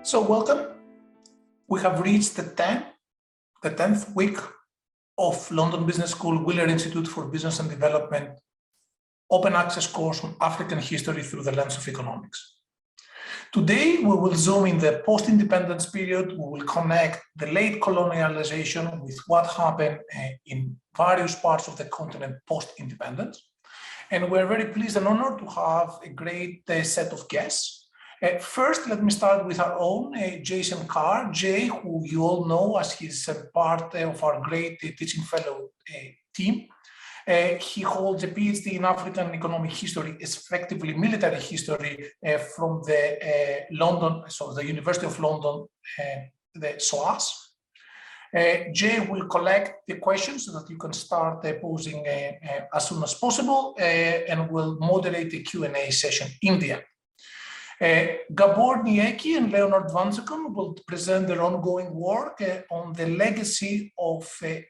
So welcome. We have reached the 10th week of London Business School Wheeler Institute for Business and Development open access course on African history through the lens of economics. Today, we will zoom in the post-independence period. We will connect the late colonialization with what happened in various parts of the continent post-independence. And we're very pleased and honored to have a great set of guests. First, let me start with our own Jacien Carr, Jay, who you all know as he's part of our great teaching fellow team. He holds a PhD in African economic history, effectively military history, from the the University of London, the SOAS. Jay will collect the questions so that you can start posing as soon as possible, and will moderate the Q&A session in the end. Gábor Nyéki and Leonard Wantchekon will present their ongoing work on the legacy of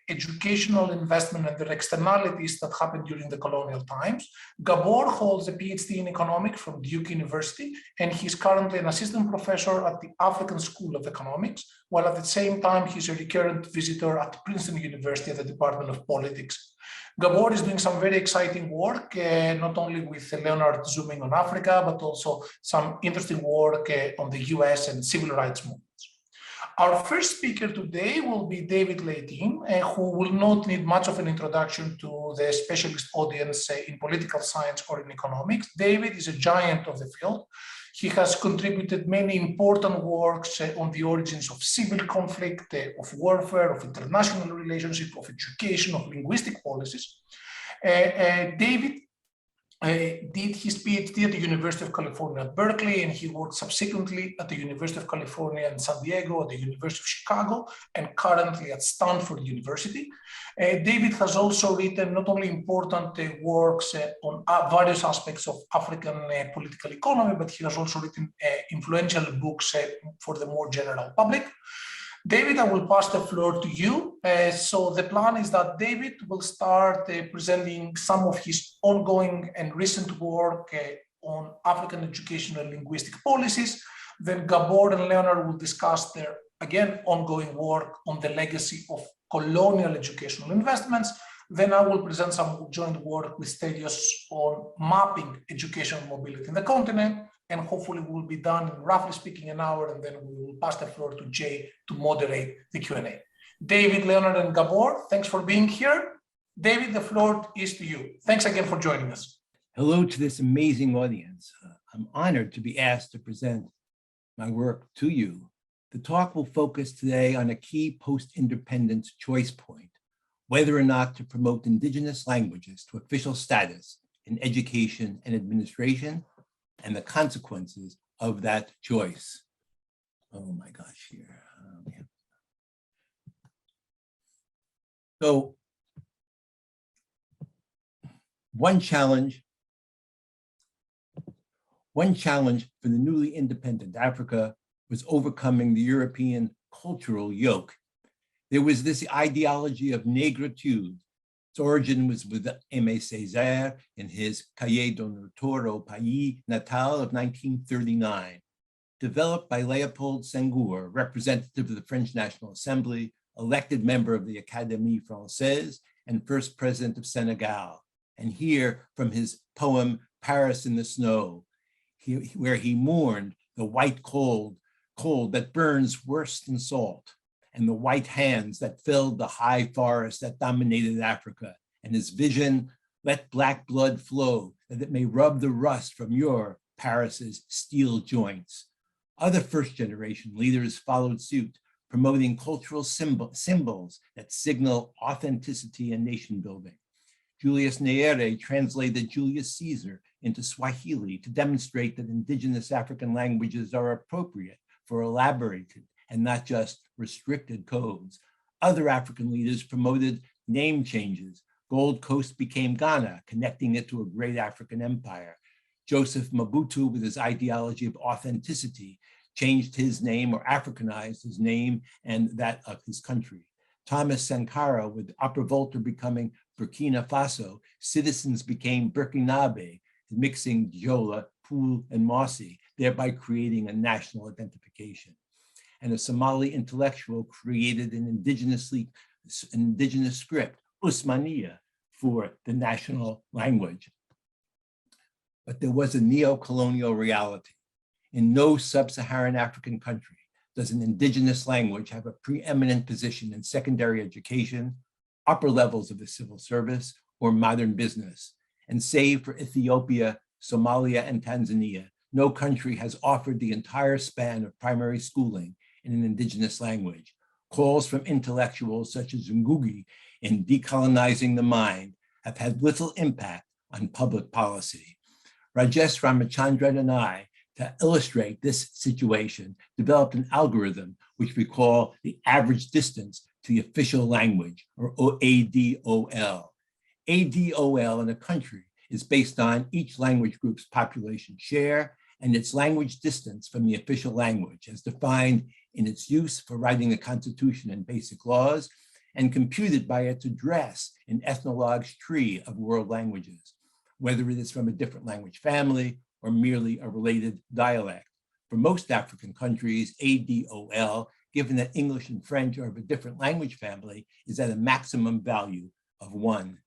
educational investment and their externalities that happened during the colonial times. Gábor holds a PhD in economics from Duke University, and he's currently an assistant professor at the African School of Economics, while at the same time he's a recurrent visitor at Princeton University at the Department of Politics. Gábor is doing some very exciting work, not only with Leonard zooming on Africa, but also some interesting work on the US and civil rights movements. Our first speaker today will be David Laitin, who will not need much of an introduction to the specialist audience in political science or in economics. David is a giant of the field. He has contributed many important works on the origins of civil conflict, of warfare, of international relationship, of education, of linguistic policies. David did his PhD at the University of California at Berkeley, and he worked subsequently at the University of California in San Diego, at the University of Chicago, and currently at Stanford University. David has also written not only important works on various aspects of African political economy, but he has also written influential books for the more general public. David, I will pass the floor to you. So the plan is that David will start presenting some of his ongoing and recent work on African educational and linguistic policies. Then Gábor and Leonard will discuss their, again, ongoing work on the legacy of colonial educational investments. Then I will present some joint work with Stelios on mapping educational mobility in the continent. And hopefully we'll be done in, roughly speaking, an hour, and then we will pass the floor to Jay to moderate the Q&A. David, Leonard, and Gábor, thanks for being here. David, the floor is to you. Thanks again for joining us. Hello to this amazing audience. I'm honored to be asked to present my work to you. The talk will focus today on a key post-independence choice point, whether or not to promote indigenous languages to official status in education and administration, and the consequences of that choice. Oh my gosh, here. So one challenge for the newly independent Africa was overcoming the European cultural yoke. There was this ideology of negritude. Its origin was with Aimé Césaire in his Cahiers de notre pays natal of 1939, developed by Léopold Senghor, representative of the French National Assembly, elected member of the Académie Française, and first president of Senegal. And here from his poem, Paris in the Snow, where he mourned the white cold that burns worse than salt, and the white hands that filled the high forest that dominated Africa, and his vision, let black blood flow, that it may rub the rust from your Paris's steel joints. Other first-generation leaders followed suit, promoting cultural symbols that signal authenticity and nation building. Julius Nyerere translated Julius Caesar into Swahili to demonstrate that indigenous African languages are appropriate for elaborated and not just restricted codes. Other African leaders promoted name changes. Gold Coast became Ghana, connecting it to a great African empire. Joseph Mobutu, with his ideology of authenticity, changed his name or Africanized his name and that of his country. Thomas Sankara, with Opera Volta becoming Burkina Faso, citizens became Burkinabe, mixing Diola, Pool, and Mossi, thereby creating a national identification. and a Somali intellectual created an indigenous script, Usmania, for the national language. But there was a neo-colonial reality. In no sub-Saharan African country does an indigenous language have a preeminent position in secondary education, upper levels of the civil service, or modern business. And save for Ethiopia, Somalia, and Tanzania, no country has offered the entire span of primary schooling in an indigenous language. Calls from intellectuals such as Ngugi in decolonizing the mind have had little impact on public policy. Rajesh Ramachandran and I, to illustrate this situation, developed an algorithm which we call the average distance to the official language, or ADOL. ADOL in a country is based on each language group's population share and its language distance from the official language, as defined in its use for writing the Constitution and basic laws, and computed by its address in Ethnologue's tree of world languages, whether it is from a different language family or merely a related dialect. For most African countries, ADOL, given that English and French are of a different language family, is at a maximum value of 1.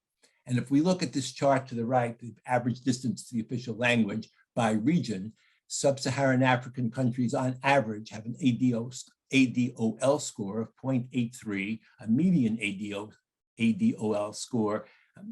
And if we look at this chart to the right, the average distance to the official language by region, sub-Saharan African countries on average have an ADOL score of 0.83, a median ADOL score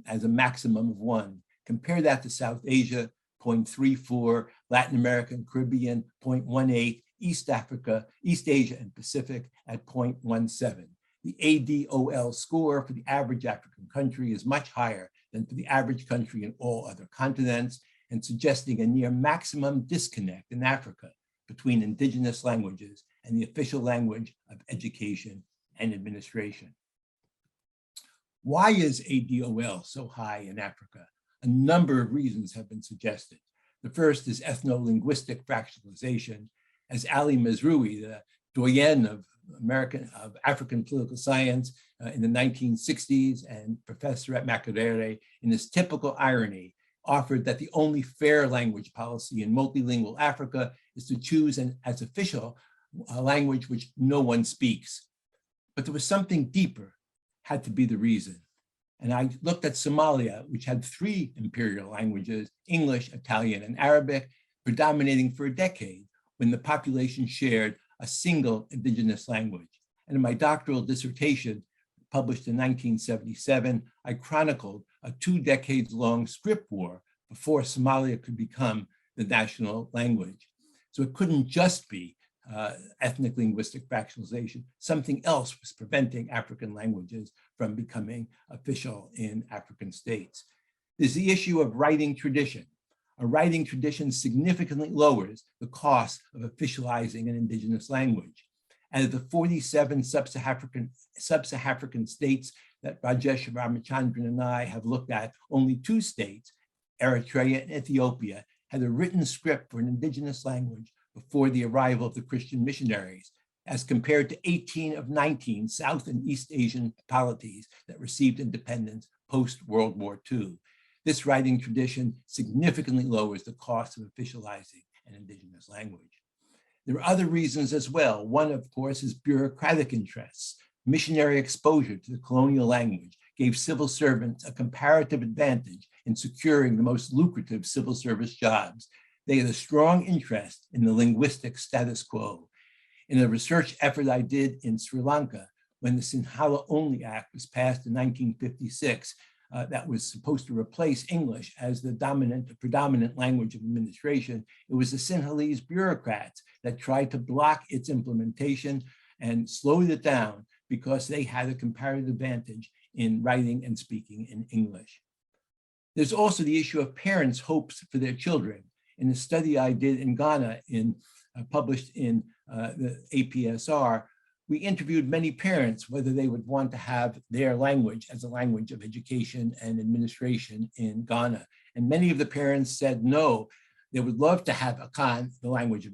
as a maximum of 1. Compare that to South Asia, 0.34, Latin America and Caribbean, 0.18, East Africa, East Asia and Pacific at 0.17. The ADOL score for the average African country is much higher than for the average country in all other continents, and suggesting a near maximum disconnect in Africa between indigenous languages and the official language of education and administration. Why is ADOL so high in Africa? A number of reasons have been suggested. The first is ethno-linguistic fractionalization. As Ali Mazrui, the doyen of African political science in the 1960s and professor at Makerere, in his typical irony, offered that the only fair language policy in multilingual Africa is to choose as official a language which no one speaks. But there was something deeper, had to be the reason. And I looked at Somalia, which had 3 imperial languages, English, Italian, and Arabic, predominating for a decade when the population shared a single indigenous language. And in my doctoral dissertation, published in 1977, I chronicled a 2 decades long script war before Somalia could become the national language. So it couldn't just be ethnic linguistic fractionalization. Something else was preventing African languages from becoming official in African states. There's the issue of writing tradition. A writing tradition significantly lowers the cost of officializing an indigenous language. And of the 47 sub-Saharan states that Rajesh Ramachandran and I have looked at, only 2 states, Eritrea and Ethiopia, had a written script for an indigenous language before the arrival of the Christian missionaries, as compared to 18 of 19 South and East Asian polities that received independence post-World War II. This writing tradition significantly lowers the cost of officializing an indigenous language. There are other reasons as well. One, of course, is bureaucratic interests. Missionary exposure to the colonial language gave civil servants a comparative advantage in securing the most lucrative civil service jobs. They had a strong interest in the linguistic status quo. In a research effort I did in Sri Lanka, when the Sinhala Only Act was passed in 1956, that was supposed to replace English as the predominant language of administration, it was the Sinhalese bureaucrats that tried to block its implementation and slowed it down because they had a comparative advantage in writing and speaking in English. There's also the issue of parents' hopes for their children. In a study I did in Ghana, published in the APSR, we interviewed many parents whether they would want to have their language as a language of education and administration in Ghana. And many of the parents said no, they would love to have Akan, the language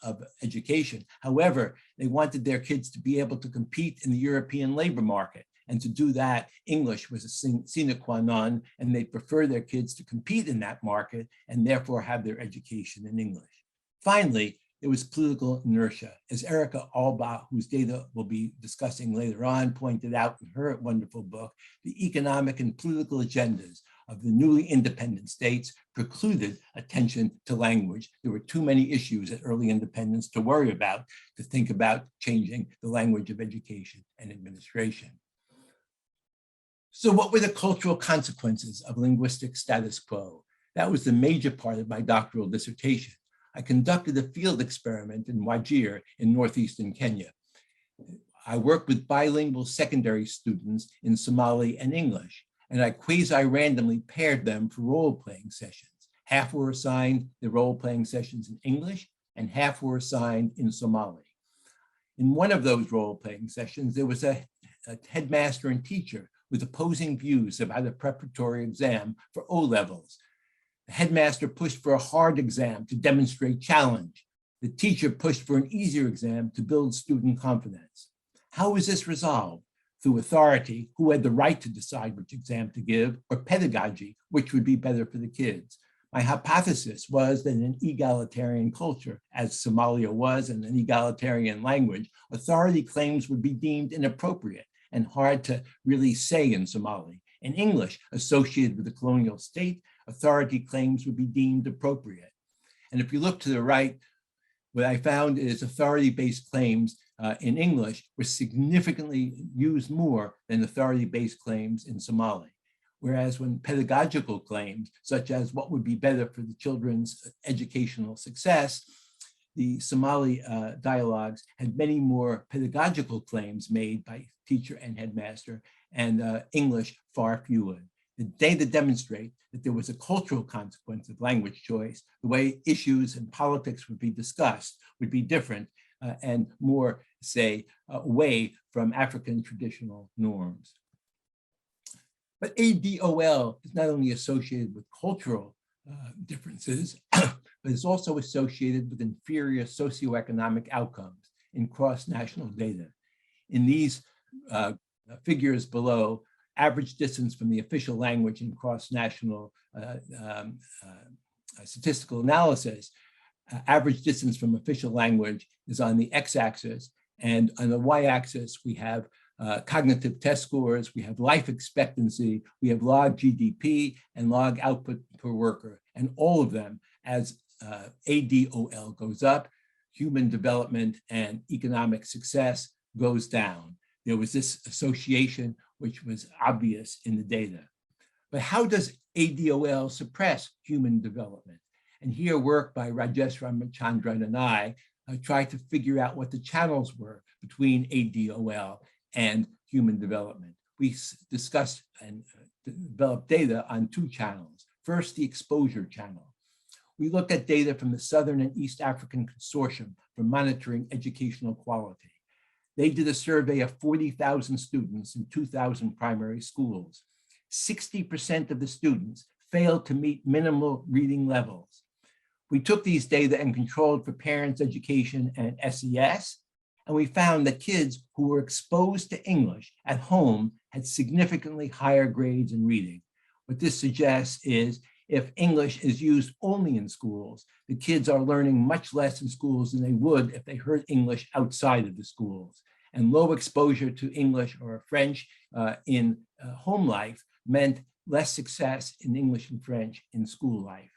of education. However, they wanted their kids to be able to compete in the European labor market. And to do that, English was a sine qua non, and they prefer their kids to compete in that market and therefore have their education in English. Finally, there was political inertia. As Erica Alba, whose data we'll be discussing later on, pointed out in her wonderful book, the economic and political agendas of the newly independent states precluded attention to language. There were too many issues at early independence to worry about, to think about changing the language of education and administration. So what were the cultural consequences of linguistic status quo? That was the major part of my doctoral dissertation. I conducted a field experiment in Wajir in northeastern Kenya. I worked with bilingual secondary students in Somali and English, and I quasi-randomly paired them for role-playing sessions. Half were assigned the role-playing sessions in English, and half were assigned in Somali. In one of those role-playing sessions, there was a headmaster and teacher with opposing views about a preparatory exam for O-levels. The headmaster pushed for a hard exam to demonstrate challenge. The teacher pushed for an easier exam to build student confidence. How was this resolved? Through authority, who had the right to decide which exam to give, or pedagogy, which would be better for the kids? My hypothesis was that in an egalitarian culture, as Somalia was, and an egalitarian language, authority claims would be deemed inappropriate and hard to really say in Somali. In English, associated with the colonial state, authority claims would be deemed appropriate. And if you look to the right, what I found is authority-based claims in English were significantly used more than authority-based claims in Somali. Whereas when pedagogical claims, such as what would be better for the children's educational success, the Somali dialogues had many more pedagogical claims made by teacher and headmaster, and English far fewer. The data demonstrate that there was a cultural consequence of language choice. The way issues and politics would be discussed would be different and more, say, away from African traditional norms. But ADOL is not only associated with cultural differences, but it's also associated with inferior socioeconomic outcomes in cross-national data. In these figures below, average distance from the official language in cross-national statistical analysis, average distance from official language is on the x-axis, and on the y-axis we have cognitive test scores, we have life expectancy, we have log GDP and log output per worker, and all of them, as ADOL goes up, human development and economic success goes down. There was this association which was obvious in the data. But how does ADOL suppress human development? And here work by Rajesh Ramachandran and I tried to figure out what the channels were between ADOL and human development. We discussed and developed data on two channels. First, the exposure channel. We looked at data from the Southern and East African Consortium for monitoring educational quality. They did a survey of 40,000 students in 2,000 primary schools. 60% of the students failed to meet minimal reading levels. We took these data and controlled for parents' education and SES, and we found that kids who were exposed to English at home had significantly higher grades in reading. What this suggests is if English is used only in schools, the kids are learning much less in schools than they would if they heard English outside of the schools. And low exposure to English or French in home life meant less success in English and French in school life.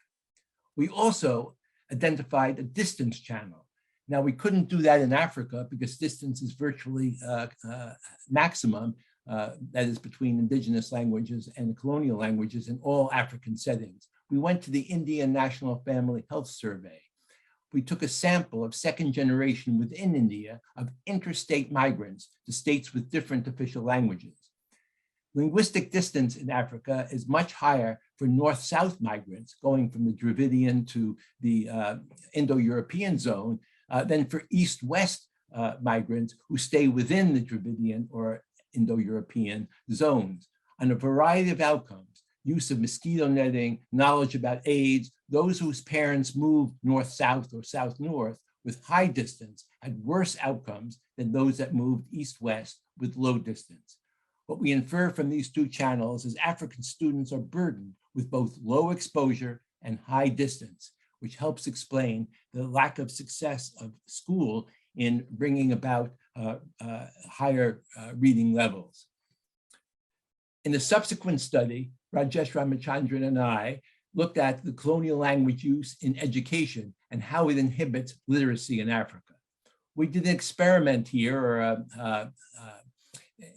We also identified a distance channel. Now, we couldn't do that in Africa because distance is virtually maximum, that is between indigenous languages and colonial languages in all African settings. We went to the Indian National Family Health Survey. We took a sample of second generation within India of interstate migrants to states with different official languages. Linguistic distance in Africa is much higher for north-south migrants going from the Dravidian to the Indo-European zone than for east-west migrants who stay within the Dravidian or Indo-European zones. On a variety of outcomes, use of mosquito netting, knowledge about AIDS, those whose parents moved north-south or south-north with high distance had worse outcomes than those that moved east-west with low distance. What we infer from these two channels is African students are burdened with both low exposure and high distance. which helps explain the lack of success of school in bringing about higher reading levels. In a subsequent study, Rajesh Ramachandran and I looked at the colonial language use in education and how it inhibits literacy in Africa. We did an experiment here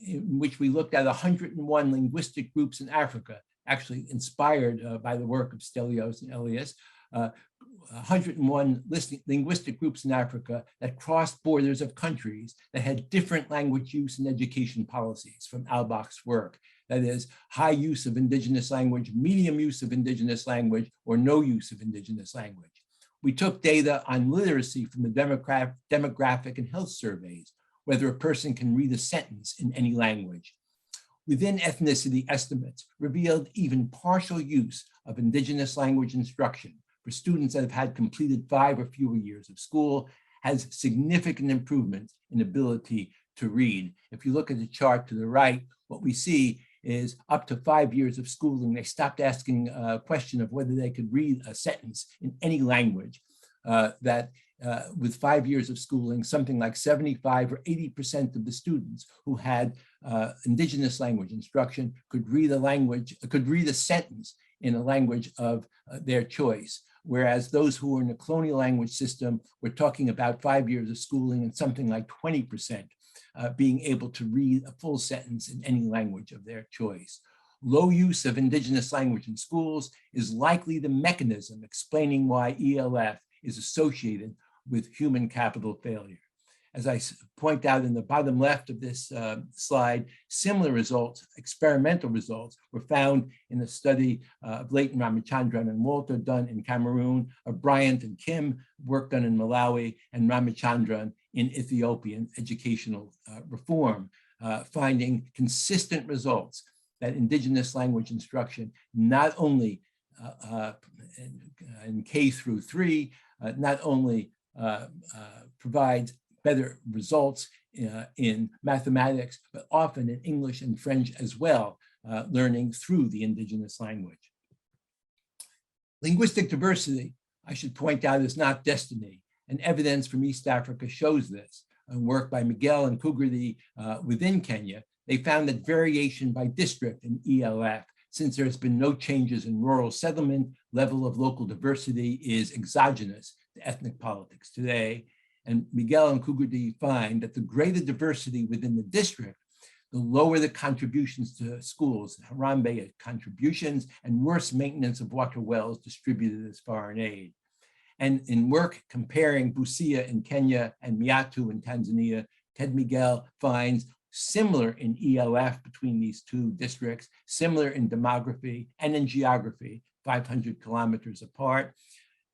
in which we looked at 101 linguistic groups in Africa, actually inspired by the work of Stelios and Elias, 101 linguistic groups in Africa that crossed borders of countries that had different language use and education policies from Albach's work. That is, high use of indigenous language, medium use of indigenous language, or no use of indigenous language. We took data on literacy from the demographic and health surveys, whether a person can read a sentence in any language. Within ethnicity, estimates revealed even partial use of indigenous language instruction for students that have had completed 5 or fewer years of school has significant improvements in ability to read. If you look at the chart to the right, what we see is up to 5 years of schooling, they stopped asking a question of whether they could read a sentence in any language. With 5 years of schooling, something like 75 or 80% of the students who had indigenous language instruction could read a sentence in a language of their choice. Whereas those who were in the colonial language system were talking about 5 years of schooling and something like 20% being able to read a full sentence in any language of their choice. Low use of indigenous language in schools is likely the mechanism explaining why ELF is associated with human capital failure. As I point out in the bottom left of this slide, similar results, experimental results, were found in a study of Leighton, Ramachandran, and Walter done in Cameroon, of Bryant and Kim, work done in Malawi, and Ramachandran in Ethiopian educational reform, finding consistent results that indigenous language instruction, not only in K through 3, not only provides better results in mathematics, but often in English and French as well, learning through the indigenous language. Linguistic diversity, I should point out, is not destiny, and evidence from East Africa shows this. Work by Miguel and Kugerty within Kenya, they found that variation by district in ELF, since there's been no changes in rural settlement, level of local diversity is exogenous to ethnic politics today. And Miguel and Kugerty find that the greater diversity within the district, the lower the contributions to schools, Harambee contributions, and worse maintenance of water wells distributed as foreign aid. And in work comparing Busia in Kenya and Miatu in Tanzania, Ted Miguel finds similar in ELF between these two districts, similar in demography and in geography, 500 kilometers apart,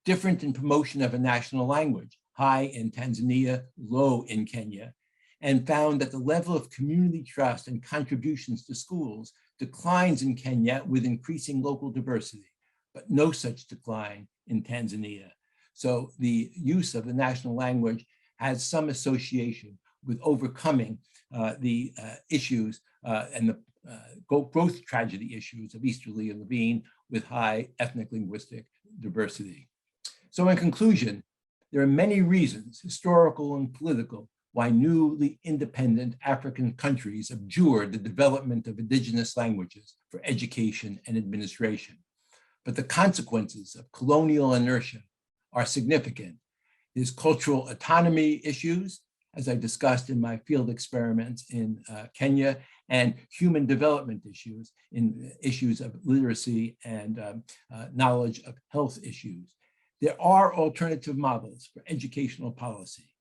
different in promotion of a national language, high in Tanzania, low in Kenya, and found that the level of community trust and contributions to schools declines in Kenya with increasing local diversity, but no such decline in Tanzania. So the use of the national language has some association with overcoming the issues and the growth tragedy issues of Easterly and Levine with high ethnic linguistic diversity. So in conclusion, there are many reasons, historical and political, why newly independent African countries abjured the development of indigenous languages for education and administration. But the consequences of colonial inertia are significant. There's cultural autonomy issues, as I discussed in my field experiments in Kenya, and human development issues in issues of literacy and knowledge of health issues. There are alternative models for educational policy.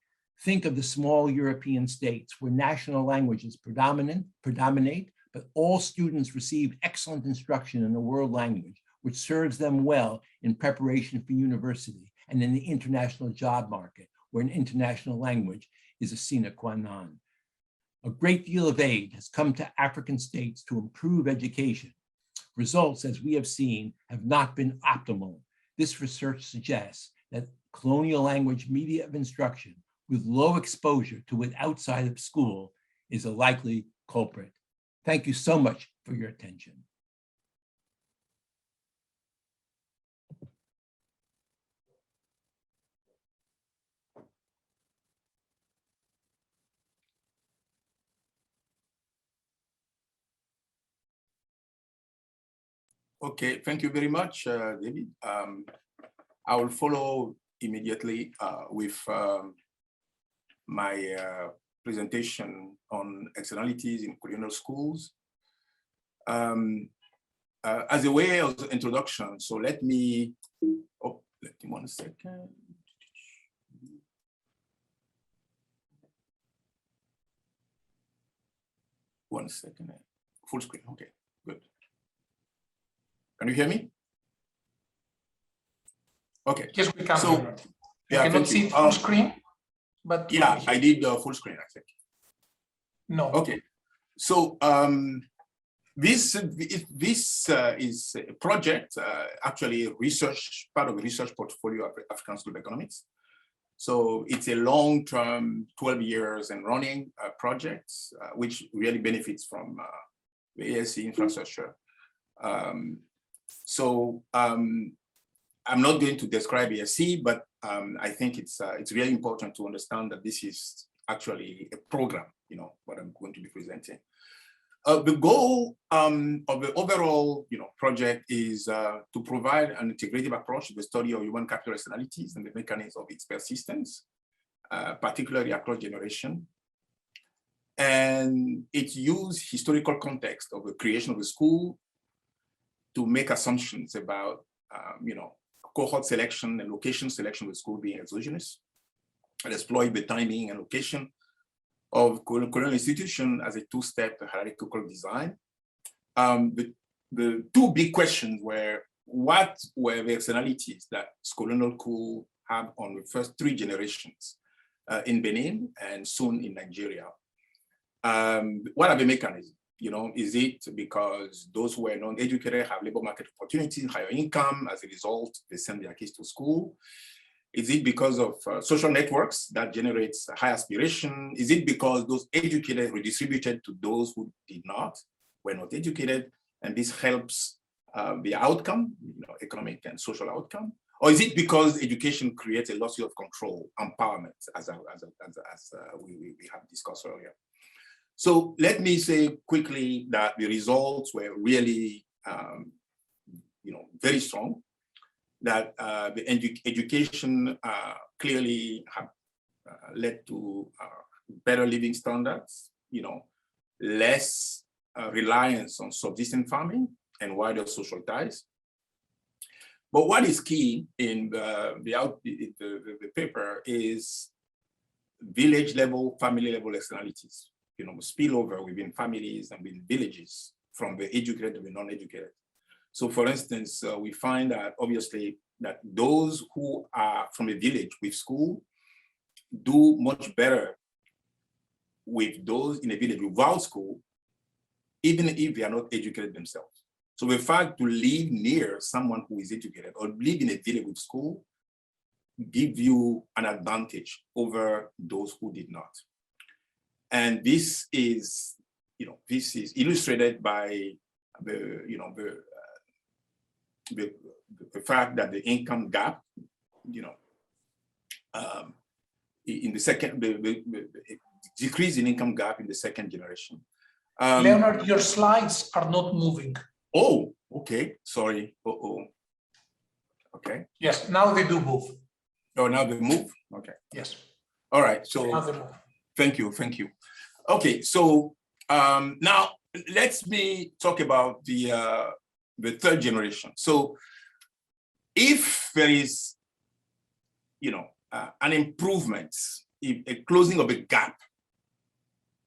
Think of the small European states where national languages predominate, but all students receive excellent instruction in a world language, which serves them well in preparation for university and in the international job market, where an international language is a sine qua non. A great deal of aid has come to African states to improve education. Results, as we have seen, have not been optimal. This research suggests that colonial language media of instruction with low exposure to it outside of school is a likely culprit. Thank you so much for your attention. Okay, thank you very much, David. I will follow immediately with my presentation on externalities in colonial schools. As a way of introduction, so let me 1 second. One second, full screen, okay, good. Can you hear me? Okay. Yes, we can. So, yeah, cannot see full screen, but yeah, I did full screen, I think. No. Okay. So this is a project, actually research, part of the research portfolio of African School of Economics. So it's a long-term, 12 years and running project, which really benefits from the ASC infrastructure. I'm not going to describe ASC, but I think it's really important to understand that this is actually a program, what I'm going to be presenting. The goal of the overall, project is to provide an integrative approach to the study of human capital externalities and the mechanisms of its persistence, particularly across generation. And it uses historical context of the creation of the school to make assumptions about, cohort selection and location selection of the school being exogenous, and exploit the timing and location of colonial institution as a two-step hierarchical design. The two big questions were, what were the externalities that colonial could have on the first 3 generations in Benin and soon in Nigeria? What are the mechanisms? Is it because those who are non-educated have labor market opportunities, higher income, as a result, they send their kids to school? Is it because of social networks that generates high aspiration? Is it because those educated redistributed to those who did not, were not educated, and this helps the outcome, economic and social outcome? Or is it because education creates a loss of control, empowerment, as we have discussed earlier? So let me say quickly that the results were really, very strong. That the education clearly have led to better living standards, less reliance on subsistence farming and wider social ties. But what is key in the paper is village level, family level externalities, spillover within families and within villages from the educated to the non-educated. So for instance, we find that obviously that those who are from a village with school do much better with those in a village without school, even if they are not educated themselves. So the fact to live near someone who is educated or live in a village with school give you an advantage over those who did not. And this is, illustrated by the fact that the income gap, in the second, the decrease in income gap in the second generation. Leonard, your slides are not moving. Oh, okay, sorry. Okay. Yes, now they do move. Oh, now they move? Okay. Yes. All right, so now they move. Thank you. Okay, so now let me talk about the third generation. So if there is, an improvement, a closing of a gap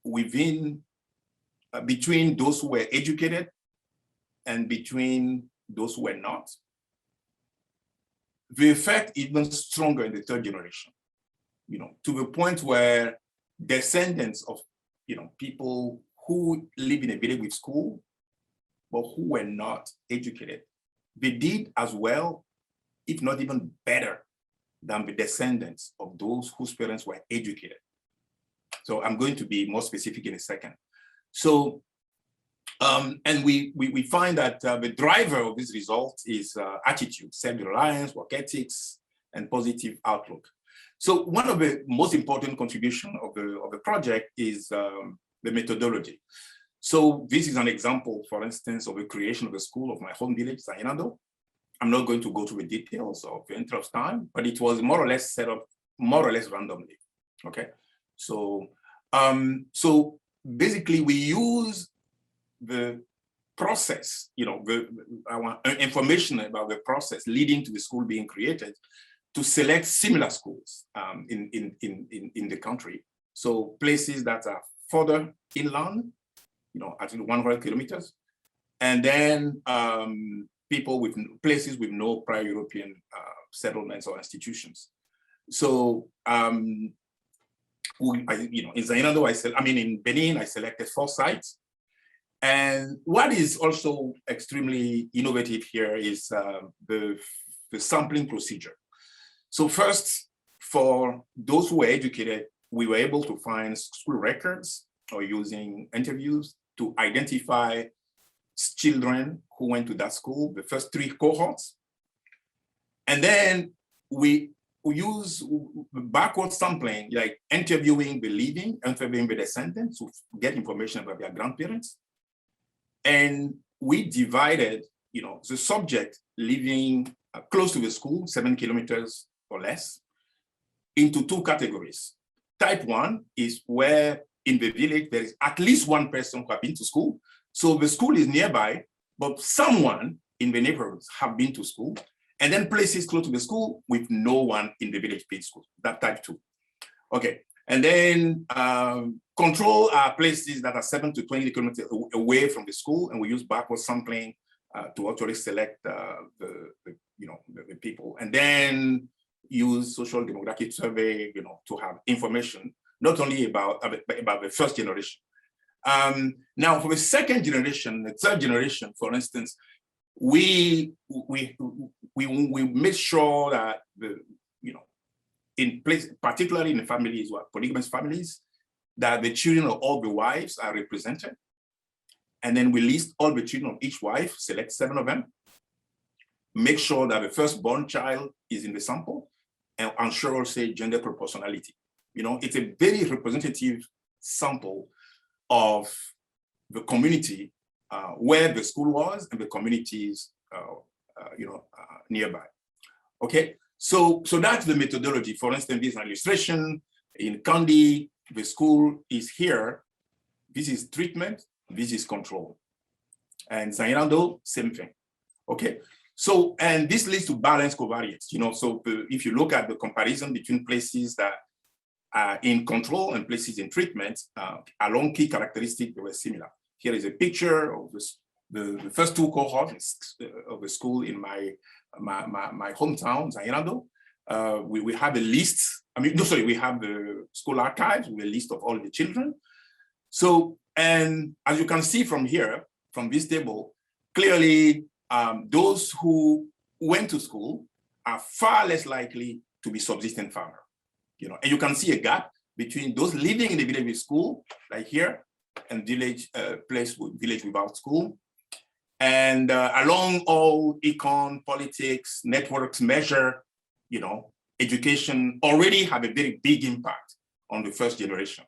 within, between those who were educated and between those who were not, the effect is even stronger in the third generation, to the point where descendants of, people who live in a village with school, but who were not educated, they did as well, if not even better, than the descendants of those whose parents were educated. So I'm going to be more specific in a second. So, and we find that the driver of this result is attitude, self-reliance, work ethics, and positive outlook. So one of the most important contributions of the project is the methodology. So this is an example, for instance, of the creation of a school of my home village, Zainando. I'm not going to go through the details of the interest of time, but it was more or less set up more or less randomly. Okay, so so basically we use the process, our information about the process leading to the school being created to select similar schools in the country. So places that are further inland, at 100 kilometers, and then people with places with no prior European settlements or institutions. So, in Zainando, in Benin, I selected 4 sites. And what is also extremely innovative here is the sampling procedure. So first, for those who were educated, we were able to find school records or using interviews to identify children who went to that school, the first 3 cohorts. And then we use backward sampling, like interviewing the living, interviewing the descendants to get information about their grandparents. And we divided, the subject living close to the school, 7 kilometers or less, into 2 categories. Type 1 is where in the village there is at least 1 person who have been to school. So the school is nearby, but someone in the neighborhoods have been to school. And then places close to the school with no one in the village paid school, that type 2. Okay, and then control are places that are 7 to 20 kilometers away from the school, and we use backward sampling to actually select the people, and then use social demographic survey, to have information not only about the first generation. Now, for the second generation, the third generation, for instance, we make sure that in place, particularly in the families, polygamous families, that the children of all the wives are represented. And then we list all the children of each wife, select 7 of them, make sure that the firstborn child is in the sample, and ensure also gender proportionality. It's a very representative sample of the community where the school was and the communities, nearby. Okay, so that's the methodology. For instance, this is an illustration. In Kandi, the school is here. This is treatment, this is control. And Zainando, same thing. Okay, so, and this leads to balanced covariance. So if you look at the comparison between places that are in control and places in treatment, along key characteristics, they were similar. Here is a picture of the first 2 cohorts of the school in my hometown, Zainando. We have a list. We have the school archives with a list of all the children. So, and as you can see from here, from this table, clearly those who went to school are far less likely to be subsistence farmer. And you can see a gap between those living in the village with school, like here, and village village without school. And along all econ, politics, networks measure, education already have a very big impact on the first generation.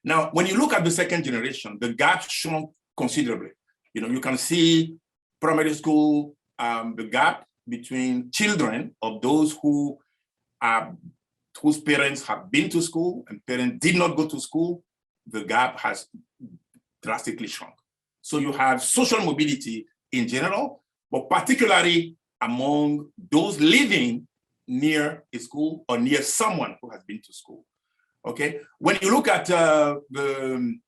Now, when you look at the second generation, the gap shrunk considerably. You can see primary school, the gap between children of those whose parents have been to school and parents did not go to school, the gap has drastically shrunk. So you have social mobility in general, but particularly among those living near a school or near someone who has been to school. Okay, when you look at the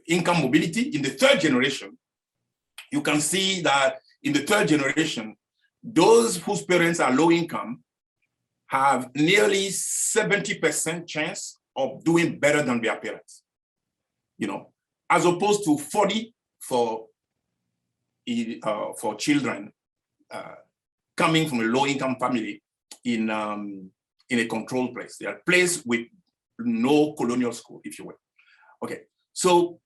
income mobility in the third generation, you can see that in the third generation, those whose parents are low income have nearly 70% chance of doing better than their parents, as opposed to 40 for children coming from a low-income family in a controlled place. They are placed with no colonial school, if you will. Okay, so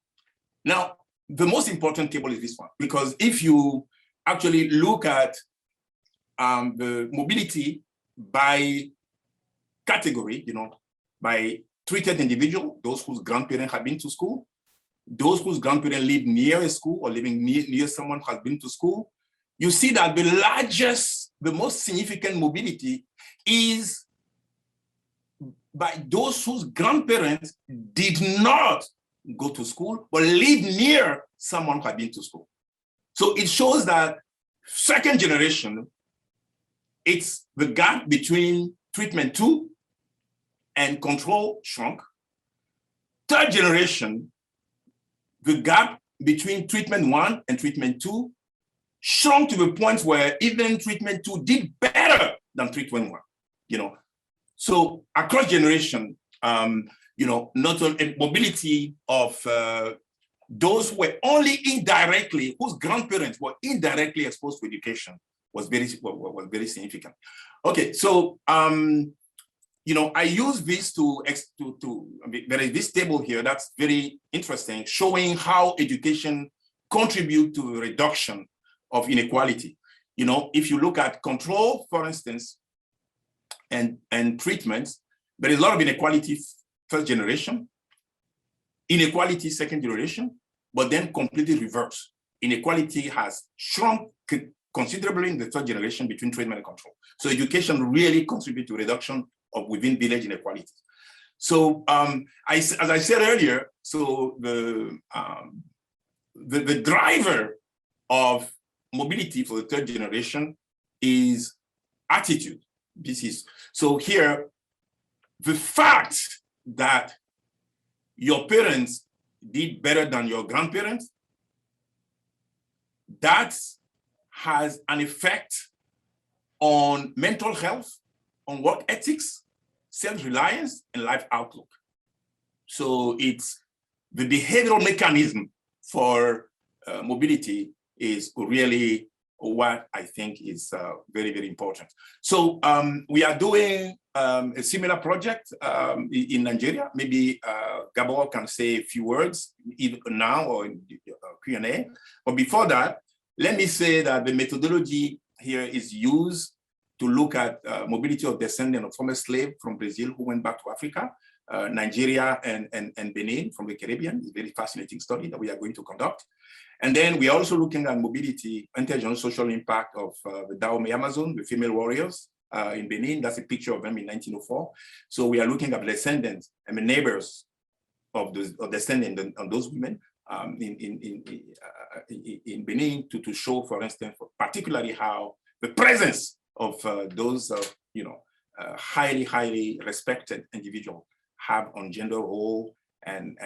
now the most important table is this one, because if you actually look at the mobility by category, by treated individual, those whose grandparents have been to school, those whose grandparents live near a school or living near someone who has been to school, you see that the most significant mobility is by those whose grandparents did not go to school, but live near someone who had been to school. So it shows that second generation, it's the gap between treatment 2 and control shrunk. Third generation, the gap between treatment 1 and treatment 2 shrunk to the point where even treatment 2 did better than treatment 1, you know. So across generation, you know, not only mobility of those who were only indirectly, whose grandparents were indirectly exposed to education was very significant. Okay, so you know, I use this there is this table here that's very interesting, showing how education contributes to the reduction of inequality. You know, if you look at control, for instance, and treatments, there is a lot of inequality first generation, inequality second generation, but then completely reversed. Inequality has shrunk considerably in the third generation between treatment and control. So education really contributes to reduction of within village inequality. So as I said earlier, so the driver of mobility for the third generation is attitude. So here, the fact that your parents did better than your grandparents, that has an effect on mental health, on work ethics, self-reliance, and life outlook. So it's the behavioral mechanism for mobility is really what I think is very, very important. So we are doing a similar project in Nigeria. Maybe Gábor can say a few words either now or in Q&A. But before that, let me say that the methodology here is used to look at mobility of descendants of former slaves from Brazil who went back to Africa, Nigeria and Benin from the Caribbean. It's a very fascinating study that we are going to conduct. And then we are also looking at mobility, intergenerational social impact of the Dahomey Amazon, the female warriors in Benin. That's a picture of them in 1904. So we are looking at descendants and the neighbors of descendants on those women in Benin to show, for instance, particularly how the presence of those highly respected individuals have on gender role and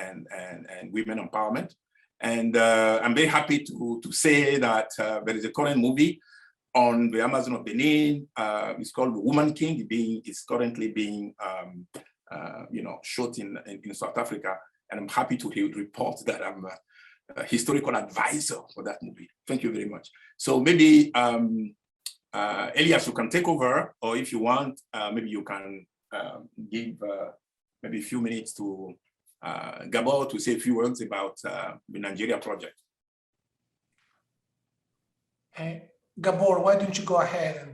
women empowerment. And I'm very happy to say that there is a current movie on the Amazon of Benin. It's called The Woman King. It's currently being shot in South Africa. And I'm happy to report that I'm a historical advisor for that movie. Thank you very much. So maybe Elias, you can take over, or if you want, maybe you can give maybe a few minutes to Gábor to say a few words about the Nigeria project. Gábor, why don't you go ahead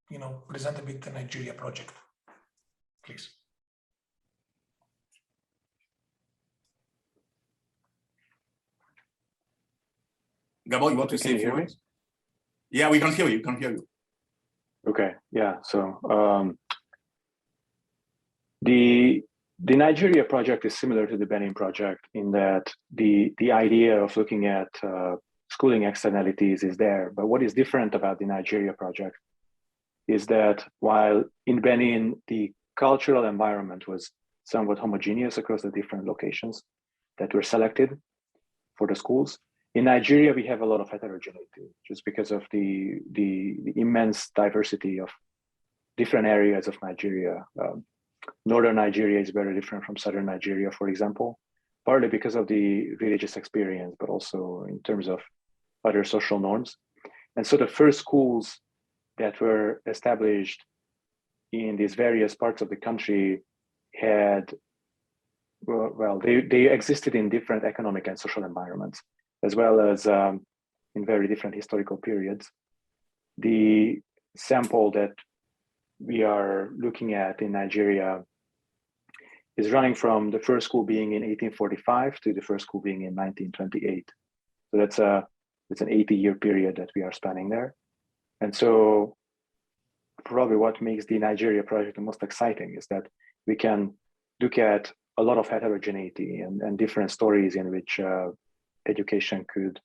and present a bit the Nigeria project, please. Gábor, you want to say a few words? Yeah, we can hear you. Okay, yeah. So the Nigeria project is similar to the Benin project in that the idea of looking at schooling externalities is there. But what is different about the Nigeria project is that while in Benin, the cultural environment was somewhat homogeneous across the different locations that were selected for the schools, in Nigeria, we have a lot of heterogeneity just because of the immense diversity of different areas of Nigeria. Northern Nigeria is very different from Southern Nigeria, for example, partly because of the religious experience, but also in terms of other social norms. And so the first schools that were established in these various parts of the country had, they existed in different economic and social environments, as well as in very different historical periods. The sample that we are looking at in Nigeria is running from the first school being in 1845 to the first school being in 1928. So it's an 80-year period that we are spanning there. And so probably what makes the Nigeria project the most exciting is that we can look at a lot of heterogeneity and different stories in which education could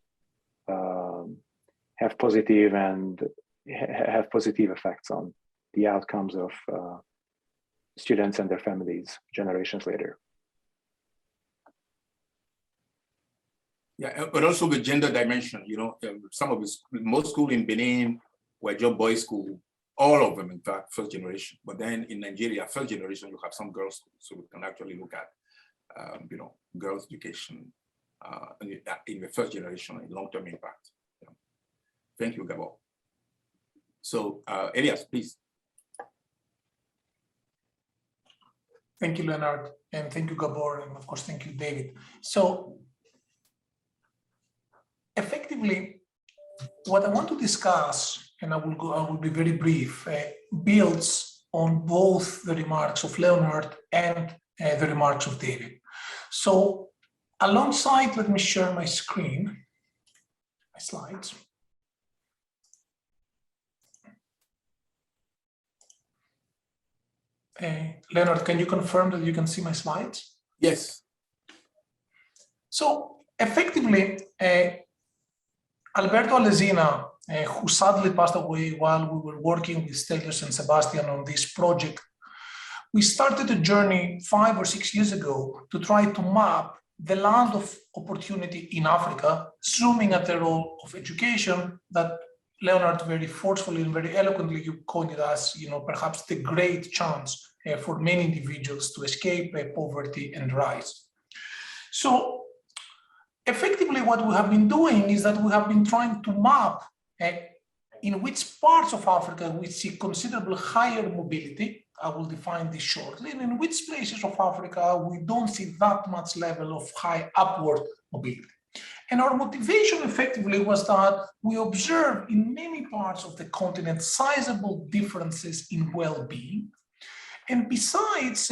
have positive effects on the outcomes of students and their families generations later. Yeah, but also the gender dimension, you know, most schools in Benin were just boys' school, all of them, in fact, first generation. But then in Nigeria, first generation, you have some girls' schools, so we can actually look at, you know, girls' education in the first generation and long-term impact. Yeah. Thank you, Gábor. So, Elias, please. Thank you, Leonard, and thank you, Gábor, and of course, thank you, David. So, effectively, what I want to discuss, and I will be very brief, builds on both the remarks of Leonard and the remarks of David. So, alongside, let me share my screen, my slides. Leonard, can you confirm that you can see my slides? Yes. So, effectively, Alberto Alesina, who sadly passed away while we were working with Stelios and Sebastian on this project, we started a journey 5 or 6 years ago to try to map the land of opportunity in Africa, zooming at the role of education that Leonard very forcefully and very eloquently you coined as, you know, perhaps the great chance for many individuals to escape poverty and rise. So, effectively, what we have been doing is that we have been trying to map in which parts of Africa we see considerable higher mobility. I will define this shortly, and in which places of Africa we don't see that much level of high upward mobility. And our motivation effectively was that we observe in many parts of the continent sizable differences in well-being. And besides,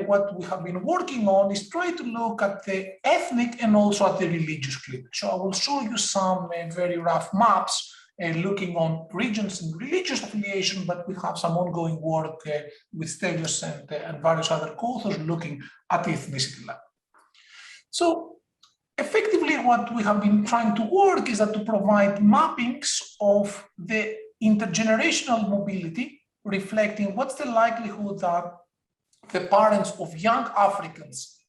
what we have been working on is try to look at the ethnic and also at the religious cleavage. So I will show you some very rough maps looking on regions and religious affiliation, but we have some ongoing work with Stelios and various other co-authors looking at the ethnicity level. So effectively, what we have been trying to work is that to provide mappings of the intergenerational mobility, reflecting what's the likelihood that the parents of young Africans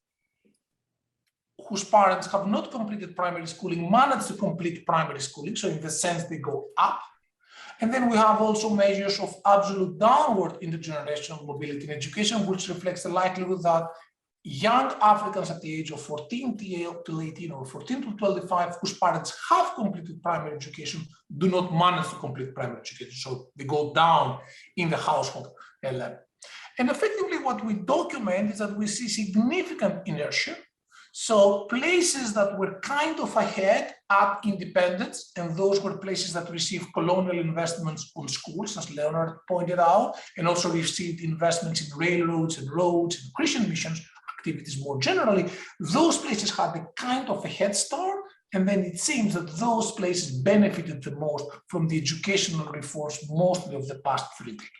whose parents have not completed primary schooling manage to complete primary schooling, so in the sense they go up. And then we have also measures of absolute downward intergenerational mobility in education, which reflects the likelihood that young Africans at the age of 14 to 18 or 14 to 25, whose parents have completed primary education, do not manage to complete primary education. So they go down in the household level. And effectively what we document is that we see significant inertia. So places that were kind of ahead at independence, and those were places that received colonial investments on schools, as Leonard pointed out, and also received investments in railroads and roads and Christian missions activities more generally. Those places had a kind of a head start, and then it seems that those places benefited the most from the educational reforms, mostly of the past 3 decades.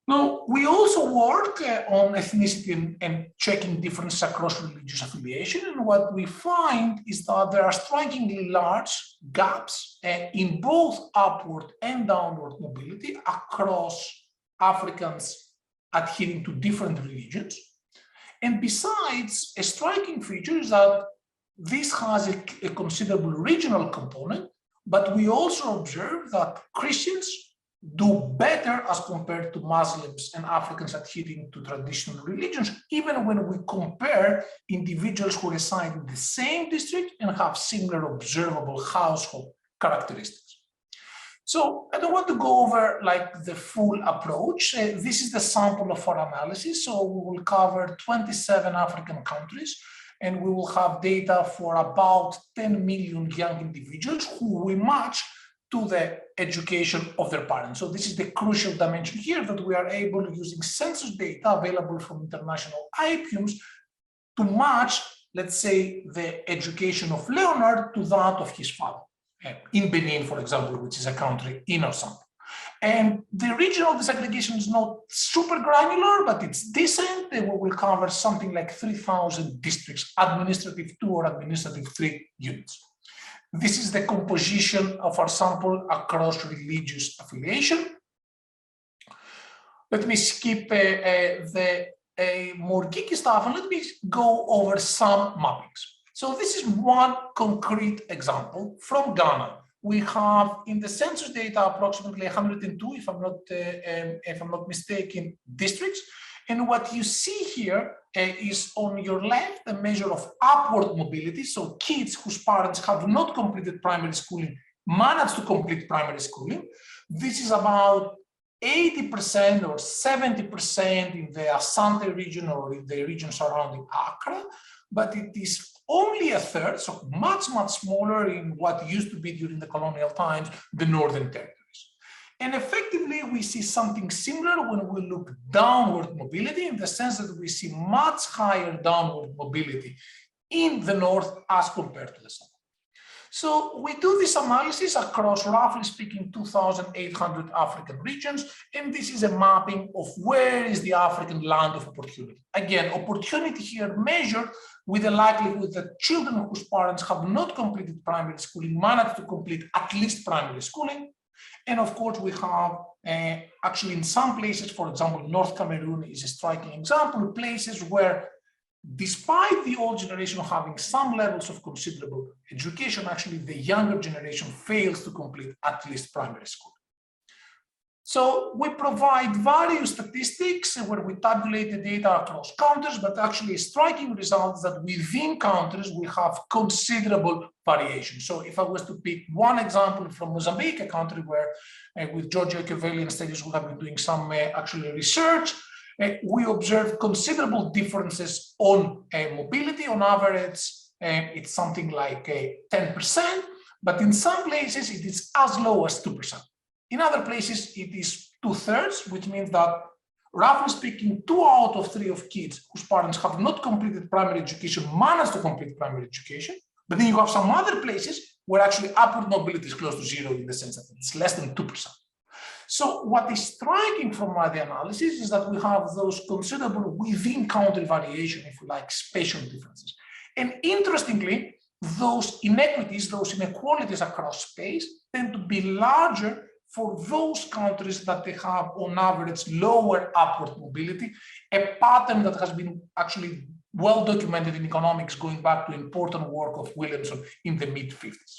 Now, we also work on ethnicity and checking differences across religious affiliation, and what we find is that there are strikingly large gaps in both upward and downward mobility across Africans adhering to different religions. And besides, a striking feature is that this has a considerable regional component, but we also observe that Christians do better as compared to Muslims and Africans adhering to traditional religions, even when we compare individuals who reside in the same district and have similar observable household characteristics. So I don't want to go over like the full approach. This is the sample of our analysis. So we will cover 27 African countries, and we will have data for about 10 million young individuals who we match to the education of their parents. So this is the crucial dimension here, that we are able, using census data available from international IPUs, to match, let's say, the education of Leonard to that of his father, in Benin, for example, which is a country in our sample. And the regional disaggregation is not super granular, but it's decent. We will cover something like 3,000 districts, administrative 2 or administrative 3 units. This is the composition of our sample across religious affiliation. Let me skip the more geeky stuff, and let me go over some mappings. So this is one concrete example from Ghana. We have in the census data approximately 102, if I'm not mistaken, districts. And what you see here is on your left a measure of upward mobility. So kids whose parents have not completed primary schooling manage to complete primary schooling. This is about 80% or 70% in the Asante region or in the region surrounding Accra, but it is only a third, so much, much smaller in what used to be during the colonial times, the Northern Territories. And effectively, we see something similar when we look downward mobility, in the sense that we see much higher downward mobility in the north as compared to the south. So we do this analysis across, roughly speaking, 2,800 African regions, and this is a mapping of where is the African land of opportunity. Again, opportunity here measured with the likelihood that children whose parents have not completed primary schooling manage to complete at least primary schooling. And of course, we have actually in some places, for example, North Cameroon is a striking example, places where despite the old generation having some levels of considerable education, actually the younger generation fails to complete at least primary school. So we provide various statistics where we tabulate the data across countries, but actually a striking result is that within countries, we have considerable variation. So if I was to pick one example from Mozambique, a country where with Giorgio Echeverri and Stelios we have been doing some actually research, we observe considerable differences on mobility. On average, it's something like 10%, but in some places it is as low as 2%. In other places, it is 2/3, which means that, roughly speaking, 2 out of 3 of kids whose parents have not completed primary education manage to complete primary education. But then you have some other places where actually upward mobility is close to 0, in the sense that it's less than 2%. So what is striking from the analysis is that we have those considerable within country variation, if you like, spatial differences. And interestingly, those inequities, those inequalities across space tend to be larger for those countries that they have on average lower upward mobility, a pattern that has been actually well documented in economics going back to important work of Williamson in the mid-50s.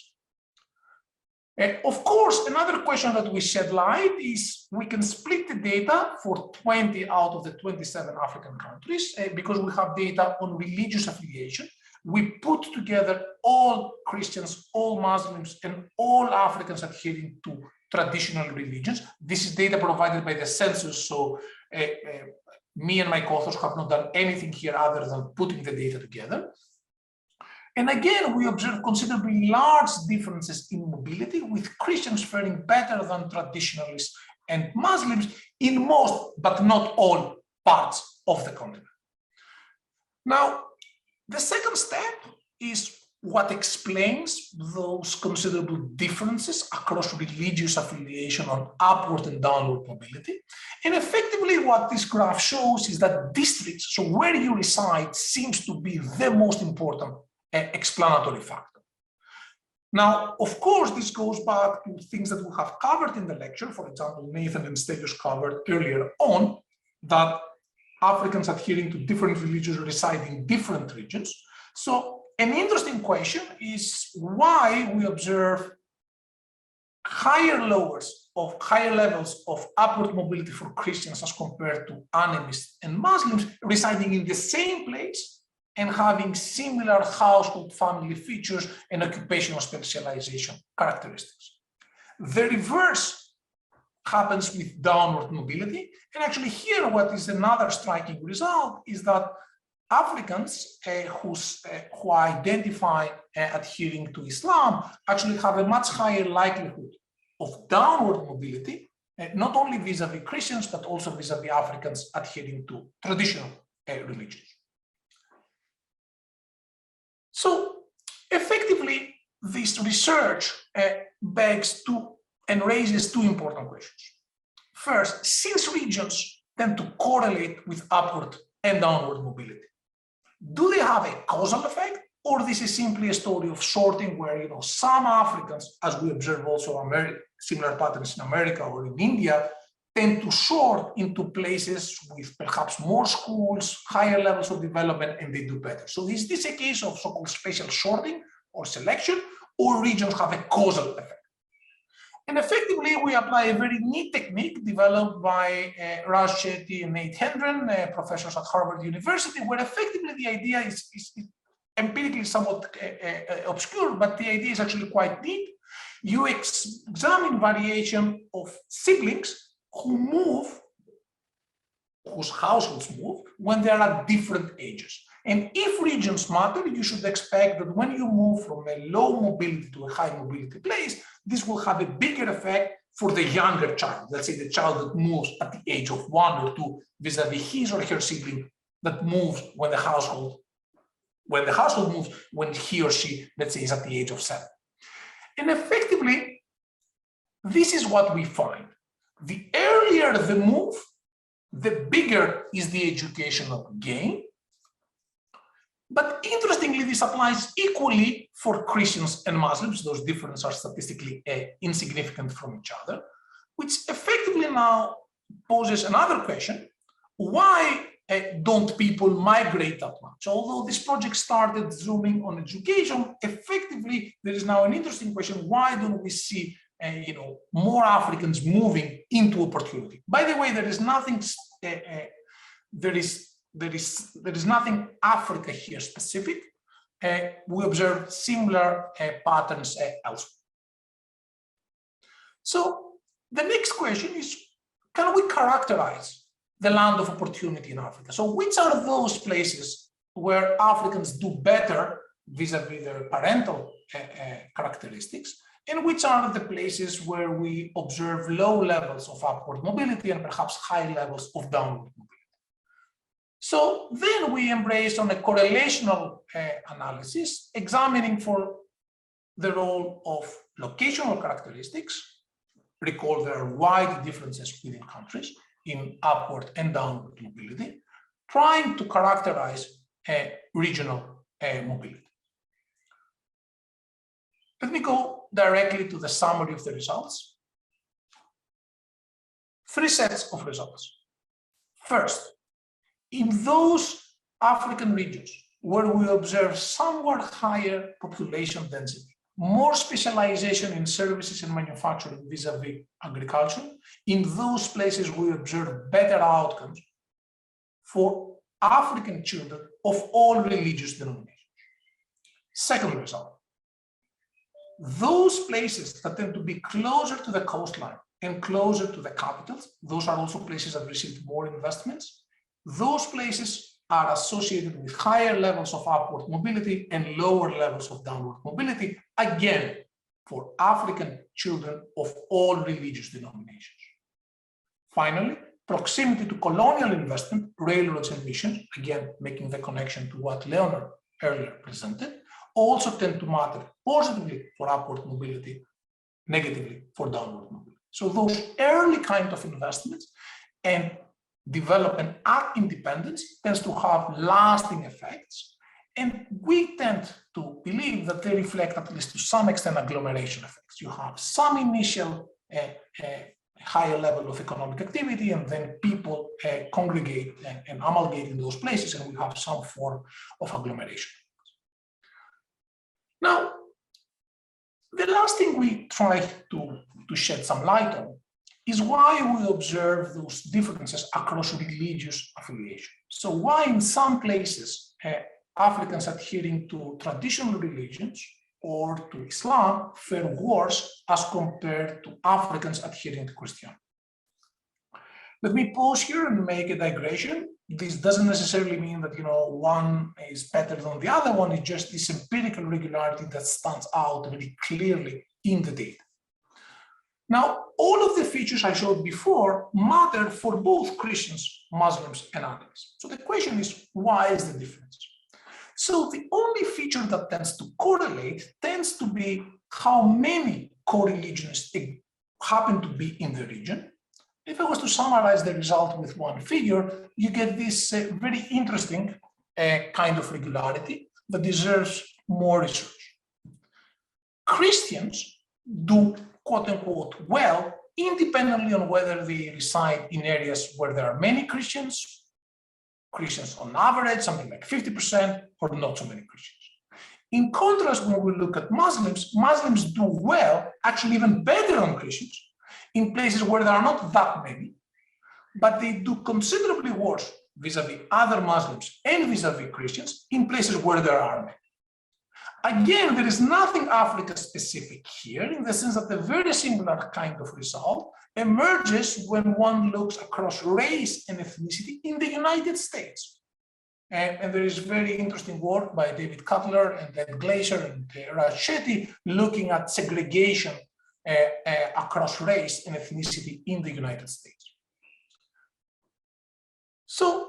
Of course, another question that we shed light is we can split the data for 20 out of the 27 African countries because we have data on religious affiliation. We put together all Christians, all Muslims, and all Africans adhering to traditional religions. This is data provided by the census, so me and my co-authors have not done anything here other than putting the data together. And again, we observe considerably large differences in mobility, with Christians faring better than traditionalists and Muslims in most, but not all, parts of the continent. Now, the second step is what explains those considerable differences across religious affiliation on upward and downward mobility. And effectively, what this graph shows is that districts, so where you reside, seems to be the most important explanatory factor. Now, of course, this goes back to things that we have covered in the lecture. For example, Nathan and Stelios covered earlier on that Africans adhering to different religions reside in different regions. So an interesting question is why we observe higher levels of upward mobility for Christians as compared to animists and Muslims residing in the same place and having similar household family features and occupational specialization characteristics. The reverse happens with downward mobility. And actually here, what is another striking result is that Africans who identify adhering to Islam actually have a much higher likelihood of downward mobility, not only vis-a-vis Christians, but also vis-a-vis Africans adhering to traditional religions. So effectively, this research begs to and raises two important questions. First, since regions tend to correlate with upward and downward mobility, do they have a causal effect, or this is simply a story of sorting where some Africans, as we observe also similar patterns in America or in India, tend to sort into places with perhaps more schools, higher levels of development, and they do better. So is this a case of so-called spatial sorting or selection, or regions have a causal effect? And effectively, we apply a very neat technique developed by Chetty and Nathan Nunn, professors at Harvard University, where effectively the idea is empirically somewhat obscure, but the idea is actually quite neat. You examine variation of siblings whose households move when they are at different ages. And if regions matter, you should expect that when you move from a low mobility to a high mobility place, this will have a bigger effect for the younger child. Let's say the child that moves at the age of 1 or 2 vis-a-vis his or her sibling that moves when the household moves when he or she, let's say, is at the age of 7. And effectively, this is what we find. The earlier the move, the bigger is the educational gain. But interestingly, this applies equally for Christians and Muslims. Those differences are statistically insignificant from each other, which effectively now poses another question. Why don't people migrate that much? Although this project started zooming on education, effectively, there is now an interesting question. Why don't we see more Africans moving into opportunity? By the way, there is nothing nothing Africa here specific. We observe similar patterns elsewhere. So the next question is, can we characterize the land of opportunity in Africa? So which are those places where Africans do better vis-a-vis their parental characteristics, and which are the places where we observe low levels of upward mobility and perhaps high levels of downward mobility? So then we embrace on a correlational analysis, examining for the role of locational characteristics. Recall there are wide differences within countries in upward and downward mobility, trying to characterize regional mobility. Let me go directly to the summary of the results. 3 sets of results. First, in those African regions where we observe somewhat higher population density, more specialization in services and manufacturing vis-a-vis agriculture, in those places we observe better outcomes for African children of all religious denominations. Second result, those places that tend to be closer to the coastline and closer to the capitals, those are also places that received more investments. Those places are associated with higher levels of upward mobility and lower levels of downward mobility, again, for African children of all religious denominations. Finally, proximity to colonial investment, railroads and missions, again, making the connection to what Leonard earlier presented, also tend to matter positively for upward mobility, negatively for downward mobility. So those early kind of investments and development at independence tends to have lasting effects, and we tend to believe that they reflect, at least to some extent, agglomeration effects. You have some initial higher level of economic activity, and then people congregate and amalgate in those places, and we have some form of agglomeration. Now, the last thing we try to shed some light on is why we observe those differences across religious affiliation. So why in some places Africans adhering to traditional religions or to Islam fare worse as compared to Africans adhering to Christianity. Let me pause here and make a digression. This doesn't necessarily mean that one is better than the other one. It's just this empirical regularity that stands out very clearly in the data. Now, all of the features I showed before matter for both Christians, Muslims, and animists. So the question is, why is the difference? So the only feature that tends to correlate tends to be how many co-religionists happen to be in the region. If I was to summarize the result with one figure, you get this very interesting kind of regularity that deserves more research. Christians do quote unquote well, independently on whether they reside in areas where there are many Christians on average, something like 50%, or not so many Christians. In contrast, when we look at Muslims, Muslims do well, actually even better than Christians, in places where there are not that many, but they do considerably worse vis-a-vis other Muslims and vis-a-vis Christians in places where there are many. Again, there is nothing Africa-specific here, in the sense that a very similar kind of result emerges when one looks across race and ethnicity in the United States. And there is very interesting work by David Cutler and Ed Glaser and Raj Shetty looking at segregation across race and ethnicity in the United States. So,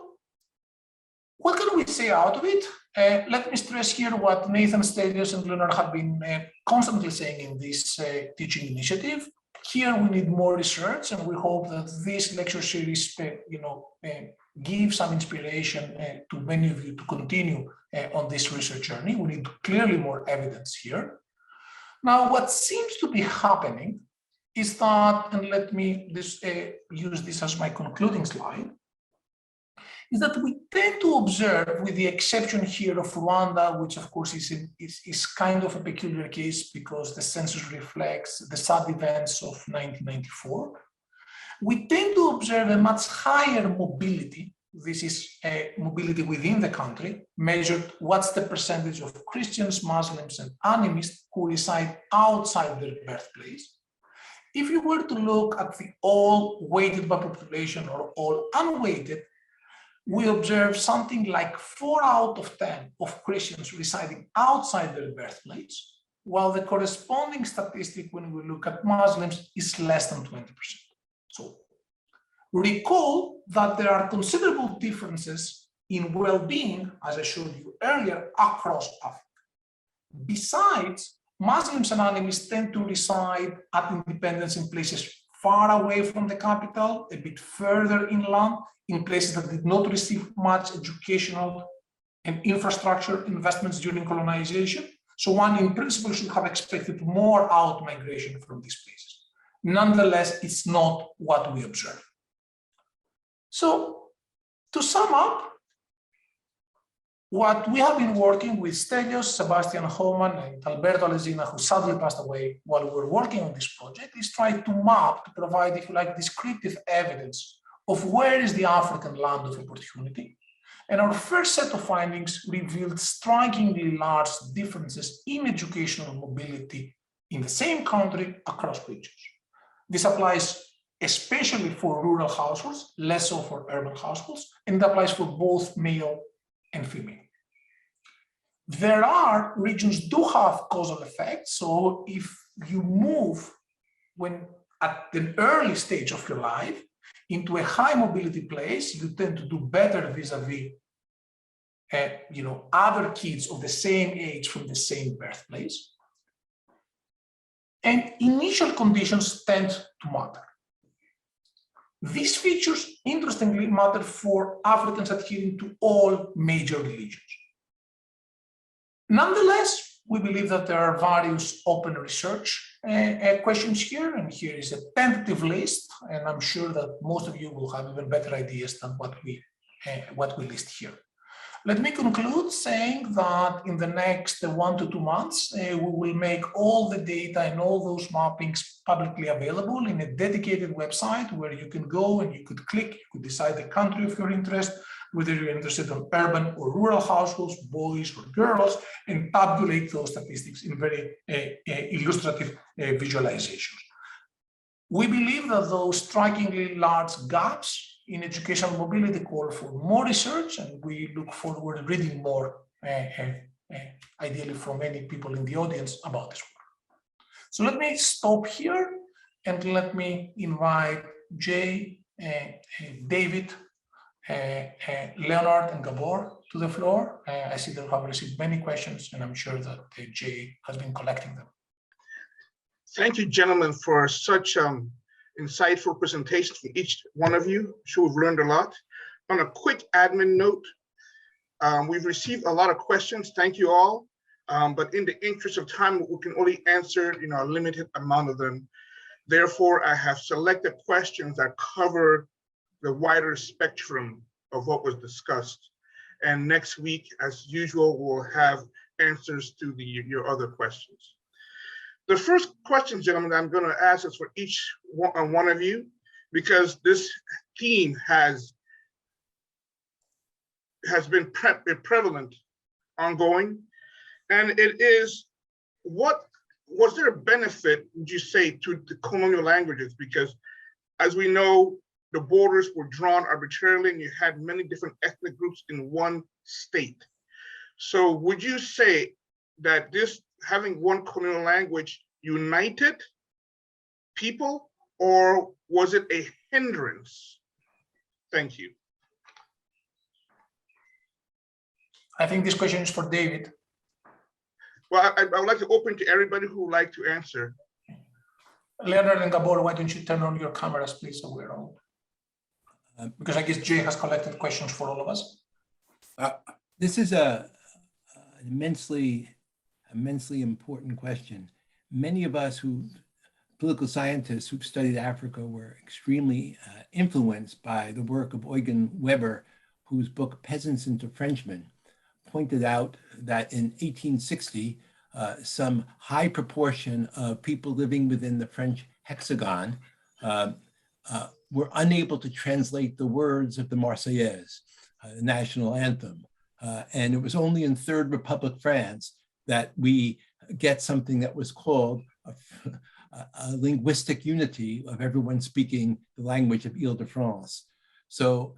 what can we say out of it? Let me stress here what Nathan, Stelios, and Leonard have been constantly saying in this teaching initiative. Here we need more research, and we hope that this lecture series, give some inspiration to many of you to continue on this research journey. We need clearly more evidence here. Now, what seems to be happening is that, and let me use this as my concluding slide, is that we tend to observe, with the exception here of Rwanda, which of course is kind of a peculiar case because the census reflects the sad events of 1994, we tend to observe a much higher mobility. This is mobility within the country, measured what's the percentage of Christians, Muslims, and animists who reside outside their birthplace. If you were to look at the all weighted by population or all unweighted, we observe something like 4 out of 10 of Christians residing outside their birthplace, while the corresponding statistic when we look at Muslims is less than 20%. So recall that there are considerable differences in well-being, as I showed you earlier, across Africa. Besides, Muslims and animists tend to reside at independence in places far away from the capital, a bit further inland, in places that did not receive much educational and infrastructure investments during colonization. So one in principle should have expected more out-migration from these places. Nonetheless, it's not what we observe. So to sum up, what we have been working with Stelios, Sebastian Homan, and Alberto Alesina, who sadly passed away while we were working on this project, is try to map, to provide, if you like, descriptive evidence of where is the African land of opportunity. And our first set of findings revealed strikingly large differences in educational mobility in the same country across regions. This applies especially for rural households, less so for urban households, and it applies for both male and female. There are regions do have causal effects. So if you move when at an early stage of your life into a high mobility place, you tend to do better vis-a-vis other kids of the same age from the same birthplace. And initial conditions tend to matter. These features, interestingly, matter for Africans adhering to all major religions. Nonetheless, we believe that there are various open research questions here, and here is a tentative list, and I'm sure that most of you will have even better ideas than what we list here. Let me conclude saying that in the next 1 to 2 months, we will make all the data and all those mappings publicly available in a dedicated website where you can go and you could click, you could decide the country of your interest, whether you're interested in urban or rural households, boys or girls, and tabulate those statistics in very illustrative visualizations. We believe that those strikingly large gaps in educational mobility call for more research, and we look forward to reading more, ideally from many people in the audience, about this work. So let me stop here. And let me invite Jay, David, Leonard, and Gábor to the floor. I see they have received many questions, and I'm sure that Jay has been collecting them. Thank you, gentlemen, for such insightful presentations from each one of you. I'm sure we've learned a lot. On a quick admin note, we've received a lot of questions. Thank you all. But in the interest of time, we can only answer a limited amount of them. Therefore, I have selected questions that cover the wider spectrum of what was discussed. And next week, as usual, we'll have answers to your other questions. The first question, gentlemen, I'm going to ask is for each one of you, because this theme has been prevalent, ongoing, and it is, what was there a benefit, would you say, to the colonial languages? Because as we know, the borders were drawn arbitrarily and you had many different ethnic groups in one state. So would you say that this having one colonial language united people, or was it a hindrance? Thank you. I think this question is for David. Well, I would like to open to everybody who would like to answer. Leonard and Gábor, why don't you turn on your cameras, please, so we're on. Because I guess Jay has collected questions for all of us. This is an immensely important question. Many of us political scientists who've studied Africa were extremely influenced by the work of Eugen Weber, whose book Peasants into Frenchmen pointed out that in 1860, some high proportion of people living within the French hexagon were unable to translate the words of the Marseillaise, the national anthem. And it was only in Third Republic France that we get something that was called a linguistic unity of everyone speaking the language of Ile-de-France. So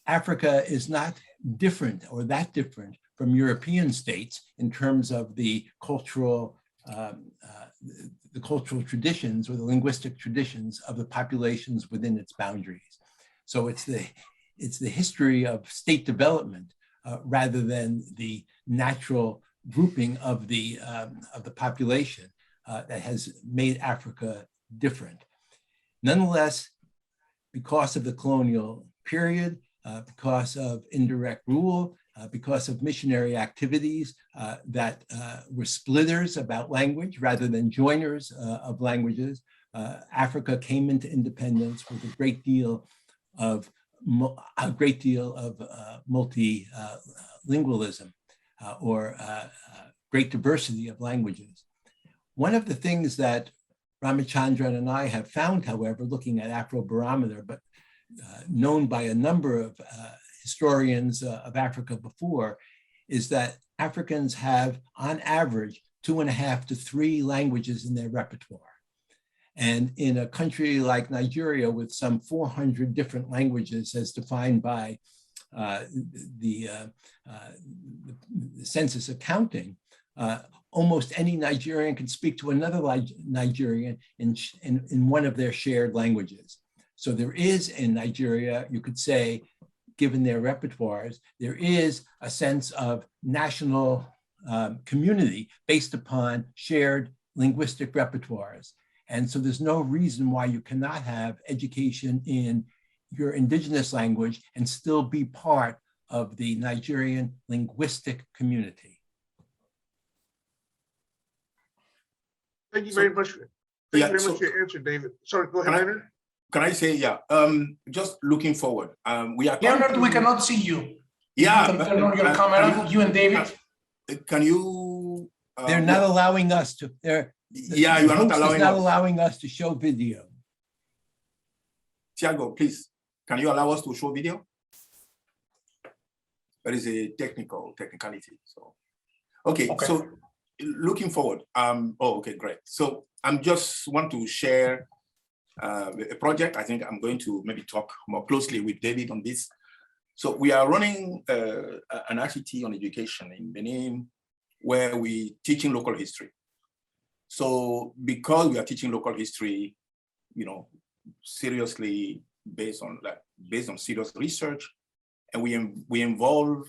Africa is not different or that different from European states in terms of the cultural traditions or the linguistic traditions of the populations within its boundaries. So it's the history of state development rather than the natural grouping of the population that has made Africa different. Nonetheless, because of the colonial period, because of indirect rule, because of missionary activities that were splitters about language rather than joiners of languages, Africa came into independence with a great deal of multilingualism or great diversity of languages. One of the things that Ramachandran and I have found, however, looking at Afrobarometer, but known by a number of historians of Africa before, is that Africans have, on average, 2.5 to 3 languages in their repertoire. And in a country like Nigeria, with some 400 different languages as defined by the census accounting, almost any Nigerian can speak to another Nigerian in one of their shared languages. So there is in Nigeria, you could say, given their repertoires, there is a sense of national community based upon shared linguistic repertoires. And so there's no reason why you cannot have education in your indigenous language and still be part of the Nigerian linguistic community. Thank you very much. Thank you very much for your answer, David. Sorry, go ahead, Leonard. Can I say, just looking forward, we are— Leonard, we cannot see you. Yeah. You can turn on your camera, you and David. Can you? They're not allowing us to, you are not allowing us to show video. Tiago, please, can you allow us to show video? There is a technicality, so. Okay, so looking forward, okay, great. So I'm just want to share a project. I think I'm going to maybe talk more closely with David on this. So we are running an ICT on education in Benin, where we teaching local history. So because we are teaching local history, seriously based on serious research, and we involve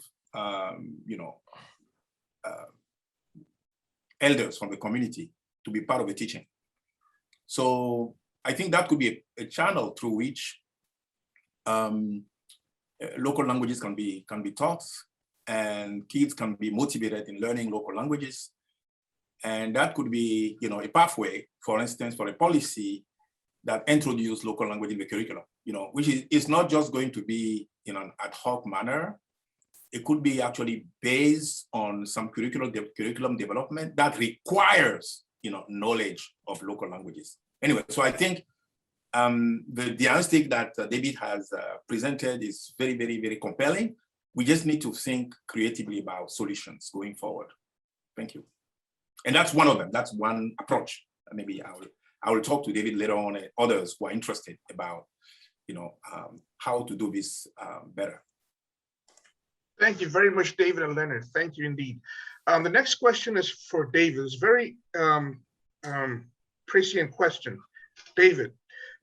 elders from the community to be part of the teaching. So I think that could be a channel through which local languages can be taught, and kids can be motivated in learning local languages. And that could be, a pathway, for instance, for a policy that introduces local language in the curriculum, which is not just going to be in an ad hoc manner. It could be actually based on some curriculum development that requires, knowledge of local languages. Anyway, so I think the diagnostic that David has presented is very, very, very compelling. We just need to think creatively about solutions going forward. Thank you. And that's one of them. That's one approach. Maybe I will talk to David later on and others who are interested about, how to do this better. Thank you very much, David and Leonard. Thank you indeed. The next question is for David. It's a very prescient question. David,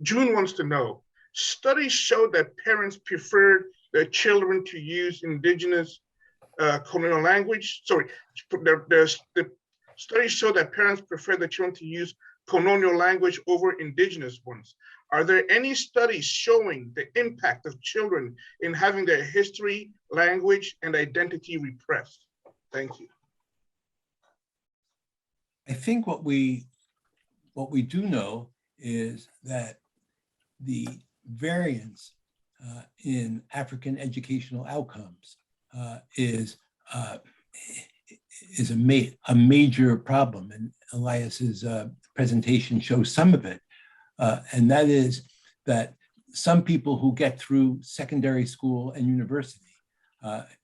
June wants to know, studies show that parents prefer their children to use indigenous colonial language. Sorry, the studies show that parents prefer their children to use colonial language over indigenous ones. Are there any studies showing the impact of children in having their history, language, and identity repressed? Thank you. I think what we do know is that the variance in African educational outcomes is a major problem, and Elias's presentation shows some of it, and that is that some people who get through secondary school and university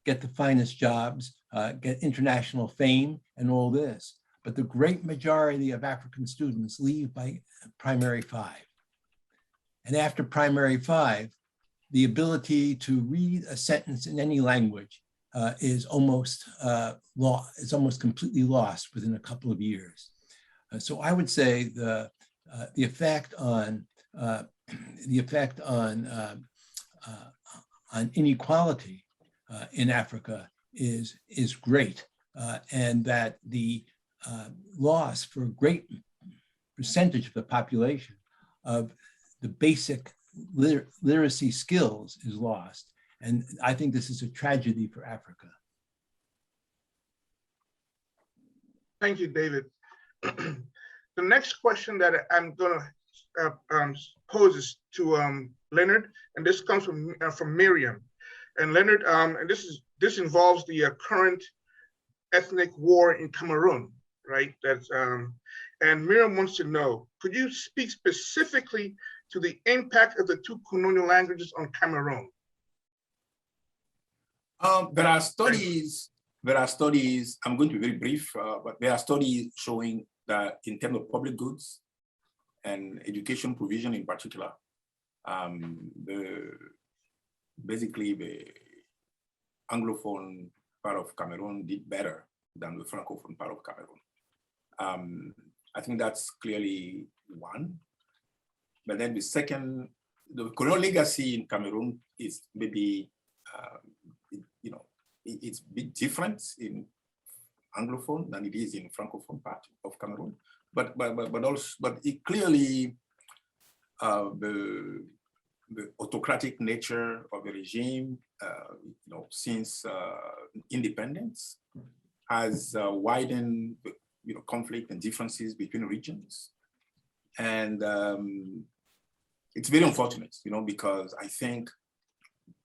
get the finest jobs, get international fame and all this, but the great majority of African students leave by primary 5. And after primary 5, the ability to read a sentence in any language is almost completely lost within a couple of years. So I would say the effect on inequality in Africa is great, and that the loss for a great percentage of the population of the basic literacy skills is lost. And I think this is a tragedy for Africa. Thank you, David. The next question that I'm going to pose is to Leonard, and this comes from Miriam. And Leonard, and this involves the current ethnic war in Cameroon, right? And Miriam wants to know, could you speak specifically to the impact of the 2 colonial languages on Cameroon? There are studies, I'm going to be very brief, but there are studies showing that in terms of public goods and education provision in particular, basically the Anglophone part of Cameroon did better than the Francophone part of Cameroon. I think that's clearly one. But then the second, the colonial legacy in Cameroon is maybe, it's a bit different in Anglophone than it is in Francophone part of Cameroon. But it clearly, the autocratic nature of the regime, since independence, has widened, conflict and differences between regions, and it's very unfortunate, because I think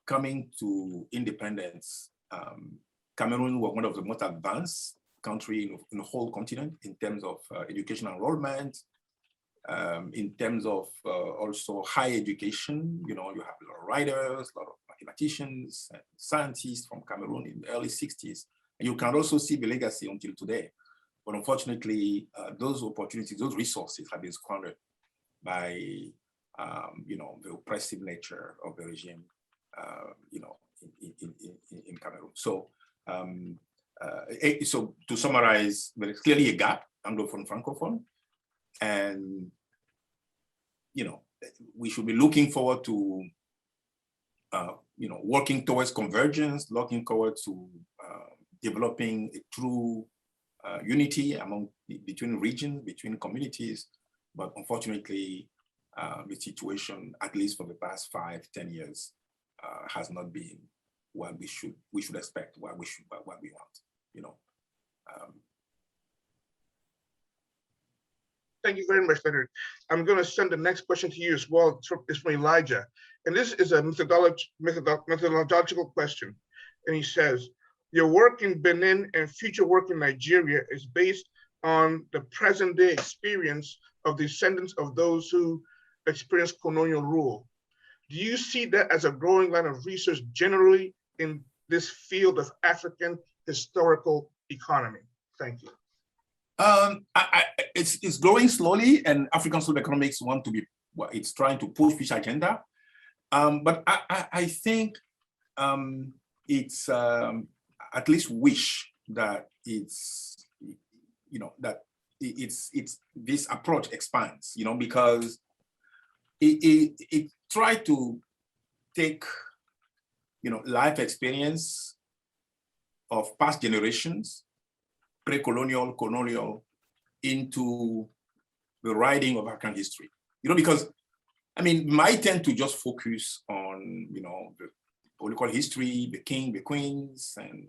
coming to independence, Cameroon was one of the most advanced countries in the whole continent in terms of education enrollment, in terms of also high education. You have a lot of writers, a lot of mathematicians and scientists from Cameroon in the early 60s. And you can also see the legacy until today. But unfortunately, those opportunities, those resources have been squandered by, the oppressive nature of the regime, in Cameroon. So, so to summarize, there is clearly a gap, Anglophone, Francophone, and we should be looking forward to, working towards convergence, looking forward to developing a true unity between regions, between communities. But unfortunately, the situation, at least for the past 5-10 years, has not been what we should expect, what we want. Thank you very much, Leonard. I'm going to send the next question to you as well. It's from Elijah. And this is a methodological question. And he says, your work in Benin and future work in Nigeria is based on the present day experience of descendants of those who experienced colonial rule. Do you see that as a growing line of research generally in this field of African historical economy? Thank you. It's growing slowly, and African social economics it's trying to push this agenda. But I think it's at least wish that this approach expands, because it tried to take, life experience of past generations, pre-colonial, colonial, into the writing of African history. Because, might tend to just focus on, the political history, the king, the queens, and,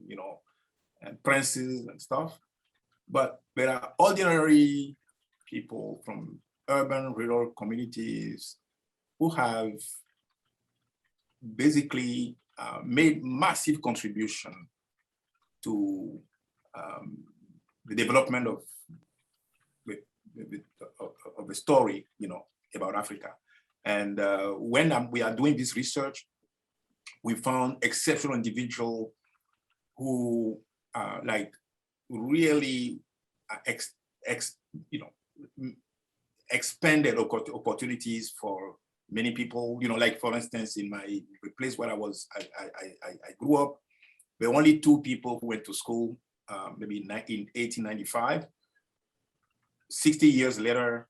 and princes and stuff. But there are ordinary people from urban, rural communities who have basically made massive contribution to the development of the story, about Africa. And when we are doing this research, we found exceptional individuals who really expanded opportunities for many people. Like for instance, in the place where I grew up, there were only 2 people who went to school, maybe in 1895. 60 years later,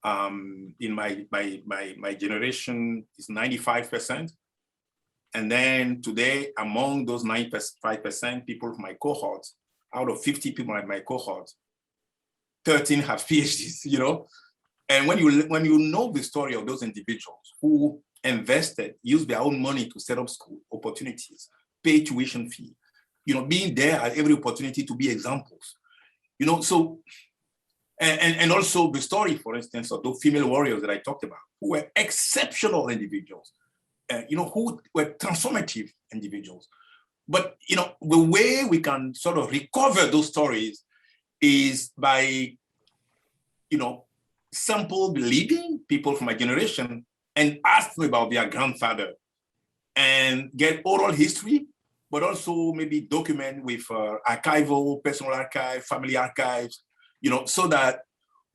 in my generation is 95%. And then today, among those 95% people of my cohort, out of 50 people in my cohort, 13 have PhDs, And when you know the story of those individuals who invested, used their own money to set up school opportunities, pay tuition fee, being there at every opportunity to be examples, so, and also the story, for instance, of those female warriors that I talked about, who were exceptional individuals, who were transformative individuals. But, the way we can sort of recover those stories is by, sample the leading people from my generation and ask them about their grandfather and get oral history, but also maybe document with archival, personal archive, family archives, so that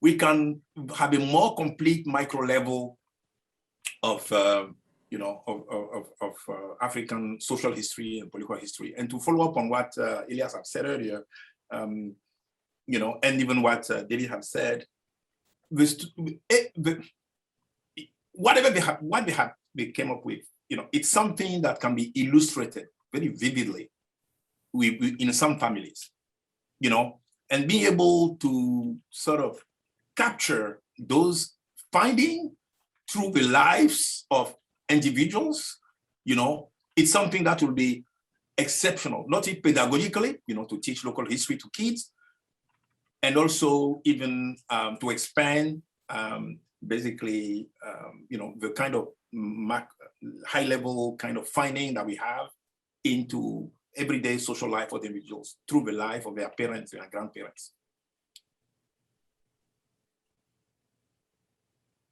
we can have a more complete micro level of, African social history and political history. And to follow up on what Elias have said earlier, and even what David have said, whatever they came up with, it's something that can be illustrated very vividly in some families, and being able to sort of capture those findings through the lives of individuals, it's something that will be exceptional, not only pedagogically, to teach local history to kids, and also even to expand basically, the kind of high-level kind of finding that we have into everyday social life of the individuals through the life of their parents and grandparents.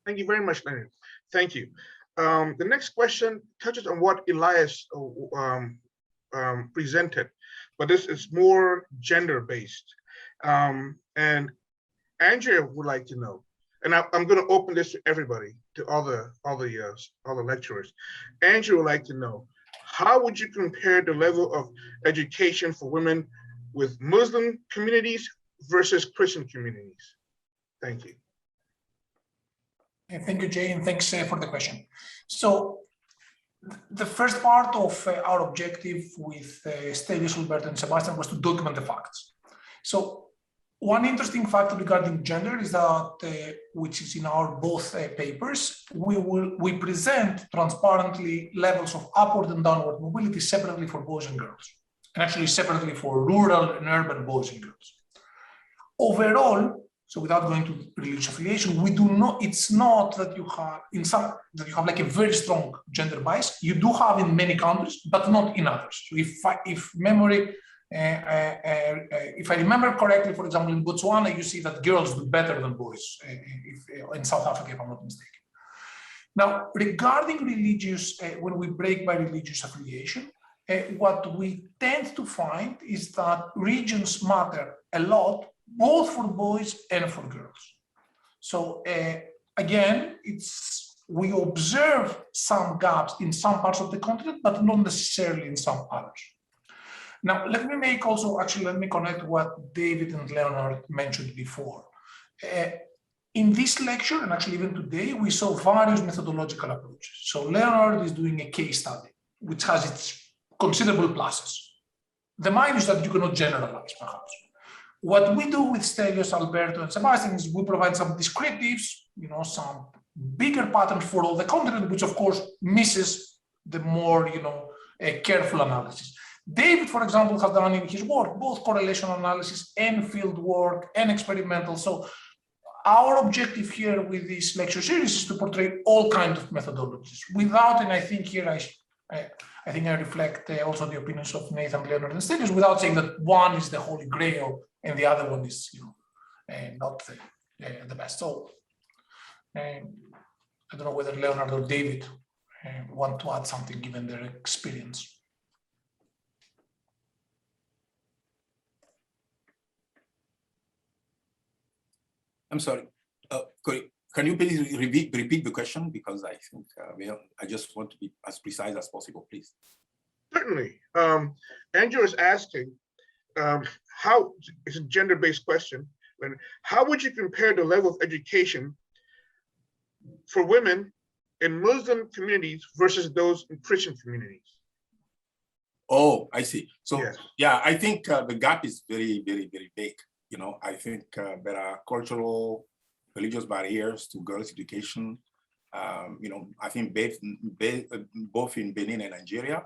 Thank you very much, Leonard. Thank you. The next question touches on what Elias presented, but this is more gender-based. And Andrea would like to know, and I'm going to open this to everybody, to all the lecturers. Andrea would like to know, how would you compare the level of education for women with Muslim communities versus Christian communities? Thank you. Thank you, Jay, and thanks for the question. So the first part of our objective with Stelios, Alberto, and Sebastian was to document the facts. So one interesting fact regarding gender is that, which is in our both papers, we present transparently levels of upward and downward mobility separately for boys and girls, and actually separately for rural and urban boys and girls. Overall, so without going to religious affiliation, we do not. It's not that you have like a very strong gender bias. You do have in many countries, but not in others. So if I remember correctly, for example, in Botswana, you see that girls do better than boys. In South Africa, if I'm not mistaken. Now, regarding religious, when we break by religious affiliation, what we tend to find is that regions matter a lot, both for boys and for girls. So again, we observe some gaps in some parts of the continent, but not necessarily in some others. Now, let me connect what David and Leonard mentioned before. In this lecture, and actually even today, we saw various methodological approaches. So Leonard is doing a case study, which has its considerable pluses. The minus is that you cannot generalize, perhaps. What we do with Stelios, Alberto, and Sebastian is we provide some descriptives, some bigger patterns for all the continent, which of course misses the more, careful analysis. David, for example, has done in his work both correlation analysis and field work and experimental. So our objective here with this lecture series is to portray all kinds of methodologies without, and I think here I think I reflect also the opinions of Nathan, Leonard, and Stelios, without saying that one is the holy grail and the other one is, not the best. So I don't know whether Leonard or David want to add something given their experience. I'm sorry. Can you please repeat the question? Because I think I just want to be as precise as possible, please. Certainly. Andrew is asking, how, it's a gender-based question, how would you compare the level of education for women in Muslim communities versus those in Christian communities? Oh, I see. So yes. Yeah, I think the gap is very, very, very big. I think there are cultural, religious barriers to girls' education. I think both in Benin and Nigeria.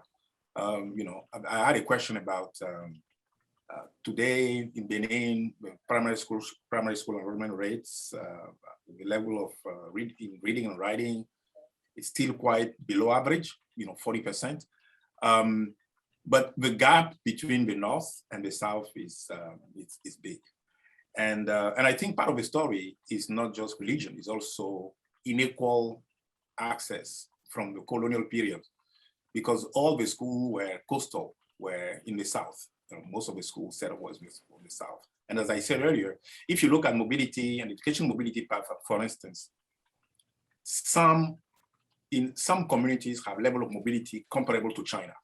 I had a question about today in Benin, primary school enrollment rates, the level of reading and writing is still quite below average, 40%. But the gap between the North and the South is big. And I think part of the story is not just religion, it's also unequal access from the colonial period, because all the schools were coastal, were in the South. Most of the school setup was in the South. And as I said earlier, if you look at mobility and education mobility, for instance, in some communities have level of mobility comparable to China,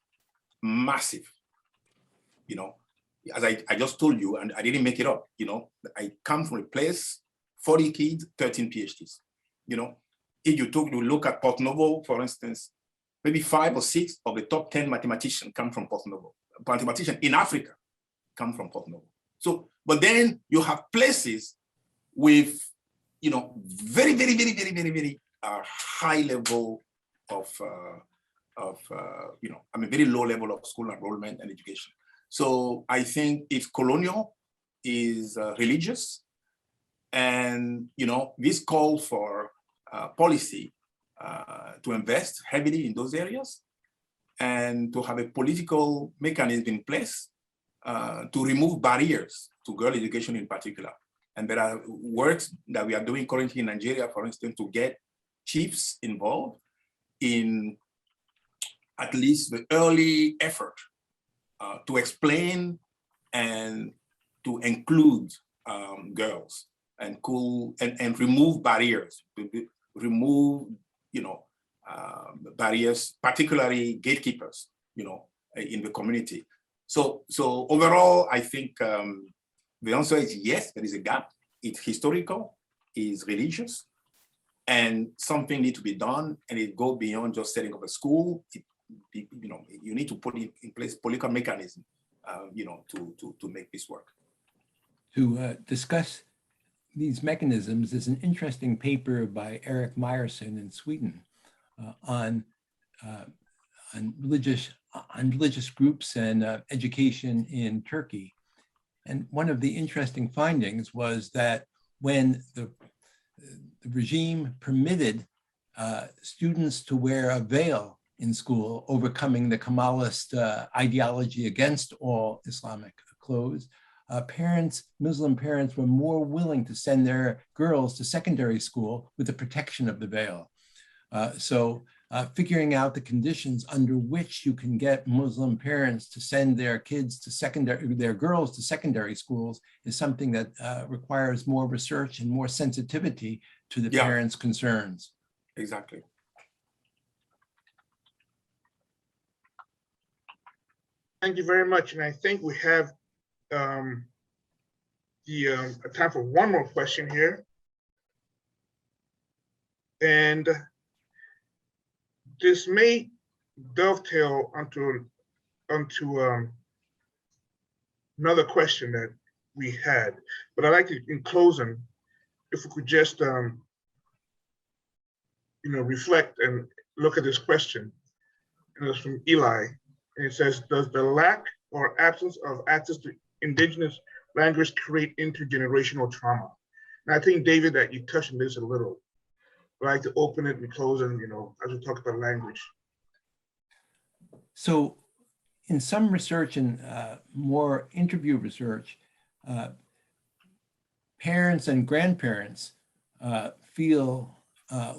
massive. As I just told you, and I didn't make it up, I come from a place, 40 kids, 13 PhDs. If you look at Port Novo, for instance, maybe 5 or 6 of the top 10 mathematicians come from Port Novo. Mathematicians in Africa come from Port Novo. So, but then you have places with, very, very, very, very, very, very high level of, very low level of school enrollment and education. So I think if Colonial is religious, and this call for policy to invest heavily in those areas, and to have a political mechanism in place to remove barriers to girl education in particular. And there are works that we are doing currently in Nigeria, for instance, to get chiefs involved in at least the early effort to explain and to include girls and remove barriers, barriers, particularly gatekeepers, in the community. So overall, I think the answer is yes, there is a gap. It's historical, it's religious, and something need to be done, and it go beyond just setting up a school. You need to put in place political mechanism, to make this work. To discuss these mechanisms is an interesting paper by Eric Meyerson in Sweden on religious groups and education in Turkey. And one of the interesting findings was that when the regime permitted students to wear a veil in school, overcoming the Kemalist ideology against all Islamic clothes, Muslim parents were more willing to send their girls to secondary school with the protection of the veil. So figuring out the conditions under which you can get Muslim parents to send their girls to secondary schools is something that requires more research and more sensitivity to the parents' concerns. Exactly. Thank you very much. And I think we have time for one more question here. And this may dovetail onto another question that we had, but I'd like to, in closing, if we could just reflect and look at this question. And it's from Eli, and it says, does the lack or absence of access to indigenous language create intergenerational trauma? And I think, David, that you touched on this a little. I'd like to open it and close it, as we talk about language. So in some research and more interview research, parents and grandparents feel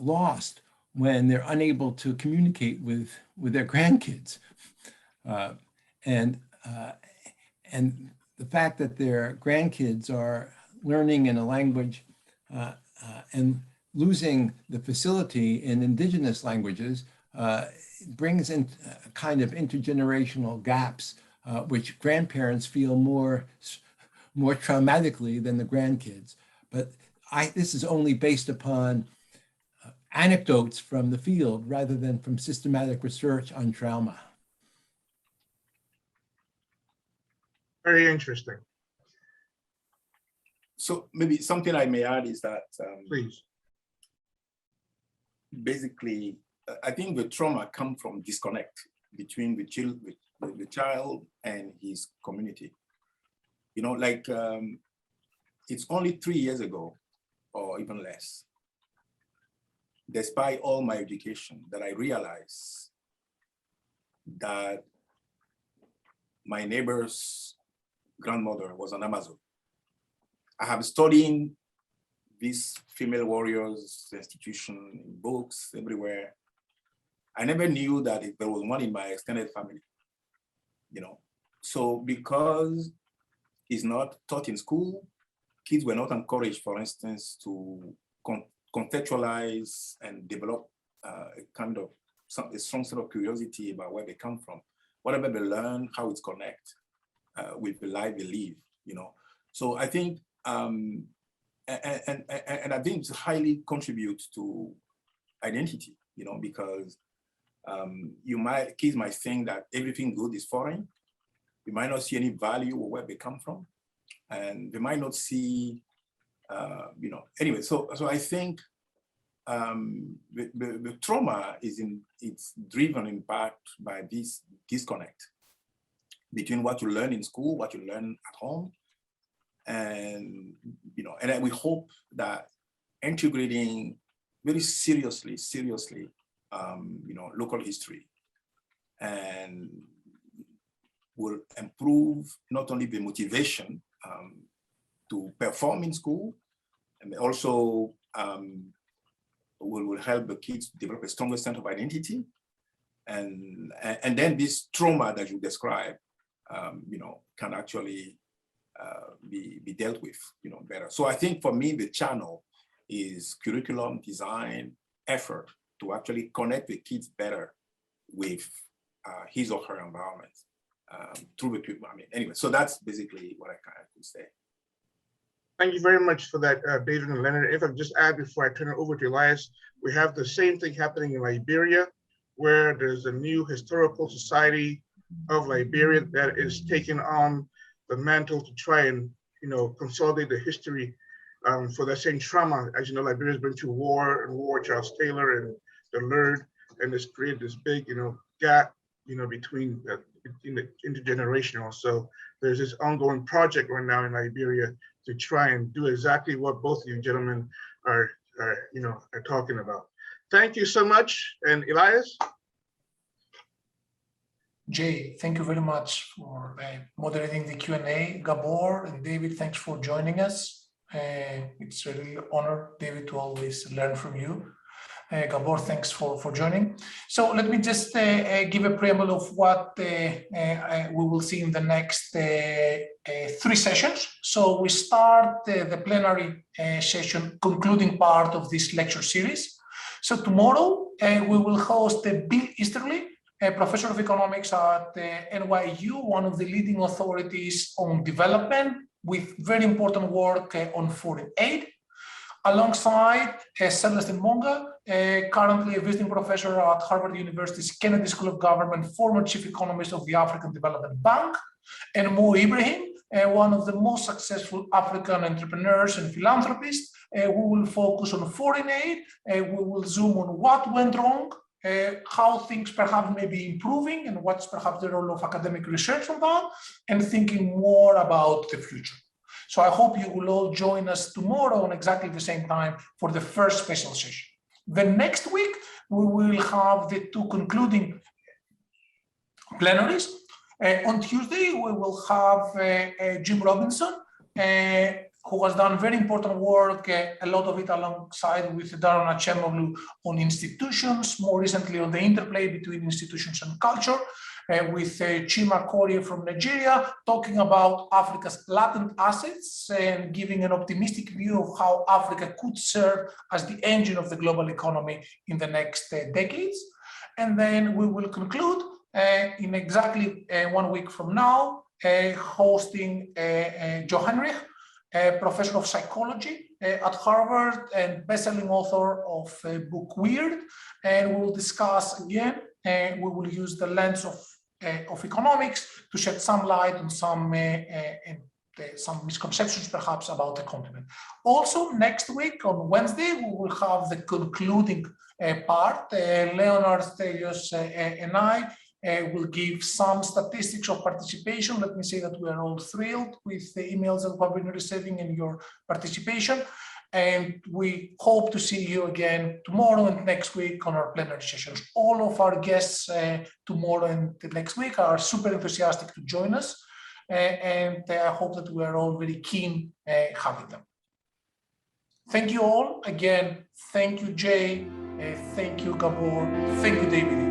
lost when they're unable to communicate with their grandkids. And the fact that their grandkids are learning in a language and losing the facility in indigenous languages brings in a kind of intergenerational gaps, which grandparents feel more traumatically than the grandkids. But this is only based upon anecdotes from the field rather than from systematic research on trauma. Very interesting. So maybe something I may add is that please. Basically, I think the trauma comes from disconnect between the child and his community. It's only 3 years ago, or even less, despite all my education, that I realized that my neighbor's grandmother was an Amazon. I have studied these female warriors institution in books everywhere. I never knew that there was one in my extended family, So because it's not taught in school, kids were not encouraged, for instance, to contextualize and develop a strong set of curiosity about where they come from. Whatever they learn, how it's connect with the life they live, So I think, and I think it highly contributes to identity, because kids might think that everything good is foreign. You might not see any value or where they come from, and they might not see, Anyway, so I think the trauma it's driven in part by this disconnect between what you learn in school, what you learn at home, and and we hope that integrating very seriously, local history, and will improve not only the motivation to perform in school, and also will help the kids develop a stronger sense of identity, and then this trauma that you describe, can actually be dealt with, better. So I think for me, the channel is curriculum design effort to actually connect the kids better with his or her environment through the curriculum. Anyway, so that's basically what I could say. Thank you very much for that, David and Leonard. If I just add before I turn it over to Elias, we have the same thing happening in Liberia, where there's a new historical society of Liberia that is taking on the mantle to try and, consolidate the history for that same trauma. As you know, Liberia's been through war, Charles Taylor and the Lurd, and it's created this big, gap, between intergenerational. So there's this ongoing project right now in Liberia to try and do exactly what both of you gentlemen are talking about. Thank you so much. And Elias? Jay, thank you very much for moderating the Q&A. Gábor and David, thanks for joining us. It's really an honor, David, to always learn from you. Gábor, thanks for joining. So let me just give a preamble of what we will see in the next 3 sessions. So we start the plenary session, concluding part of this lecture series. So tomorrow we will host Bill Easterly, a professor of economics at NYU, one of the leading authorities on development, with very important work on foreign aid, alongside Celestine Monga, currently a visiting professor at Harvard University's Kennedy School of Government, former chief economist of the African Development Bank, and Mo Ibrahim, one of the most successful African entrepreneurs and philanthropists, who will focus on foreign aid. We will zoom on what went wrong, how things perhaps may be improving, and what's perhaps the role of academic research on that, and thinking more about the future. So I hope you will all join us tomorrow on exactly the same time for the first special session. The next week, we will have the 2 concluding plenaries. On Tuesday, we will have Jim Robinson, who has done very important work, a lot of it alongside with Daron Acemoglu on institutions, more recently on the interplay between institutions and culture, with Chima Korie from Nigeria, talking about Africa's latent assets and giving an optimistic view of how Africa could serve as the engine of the global economy in the next decades. And then we will conclude in exactly 1 week from now, hosting Joe Henrich, a professor of psychology at Harvard and best-selling author of a book Weird. And we will discuss again, we will use the lens of economics to shed some light on some misconceptions perhaps about the continent. Also, next week on Wednesday, we will have the concluding part. Leonard, Stelios, and I will give some statistics of participation. Let me say that we are all thrilled with the emails that we have been receiving and your participation. And we hope to see you again tomorrow and next week on our plenary sessions. All of our guests tomorrow and the next week are super enthusiastic to join us. And I hope that we are all very keen having them. Thank you all. Again, thank you, Jay. Thank you, Gábor. Thank you, David.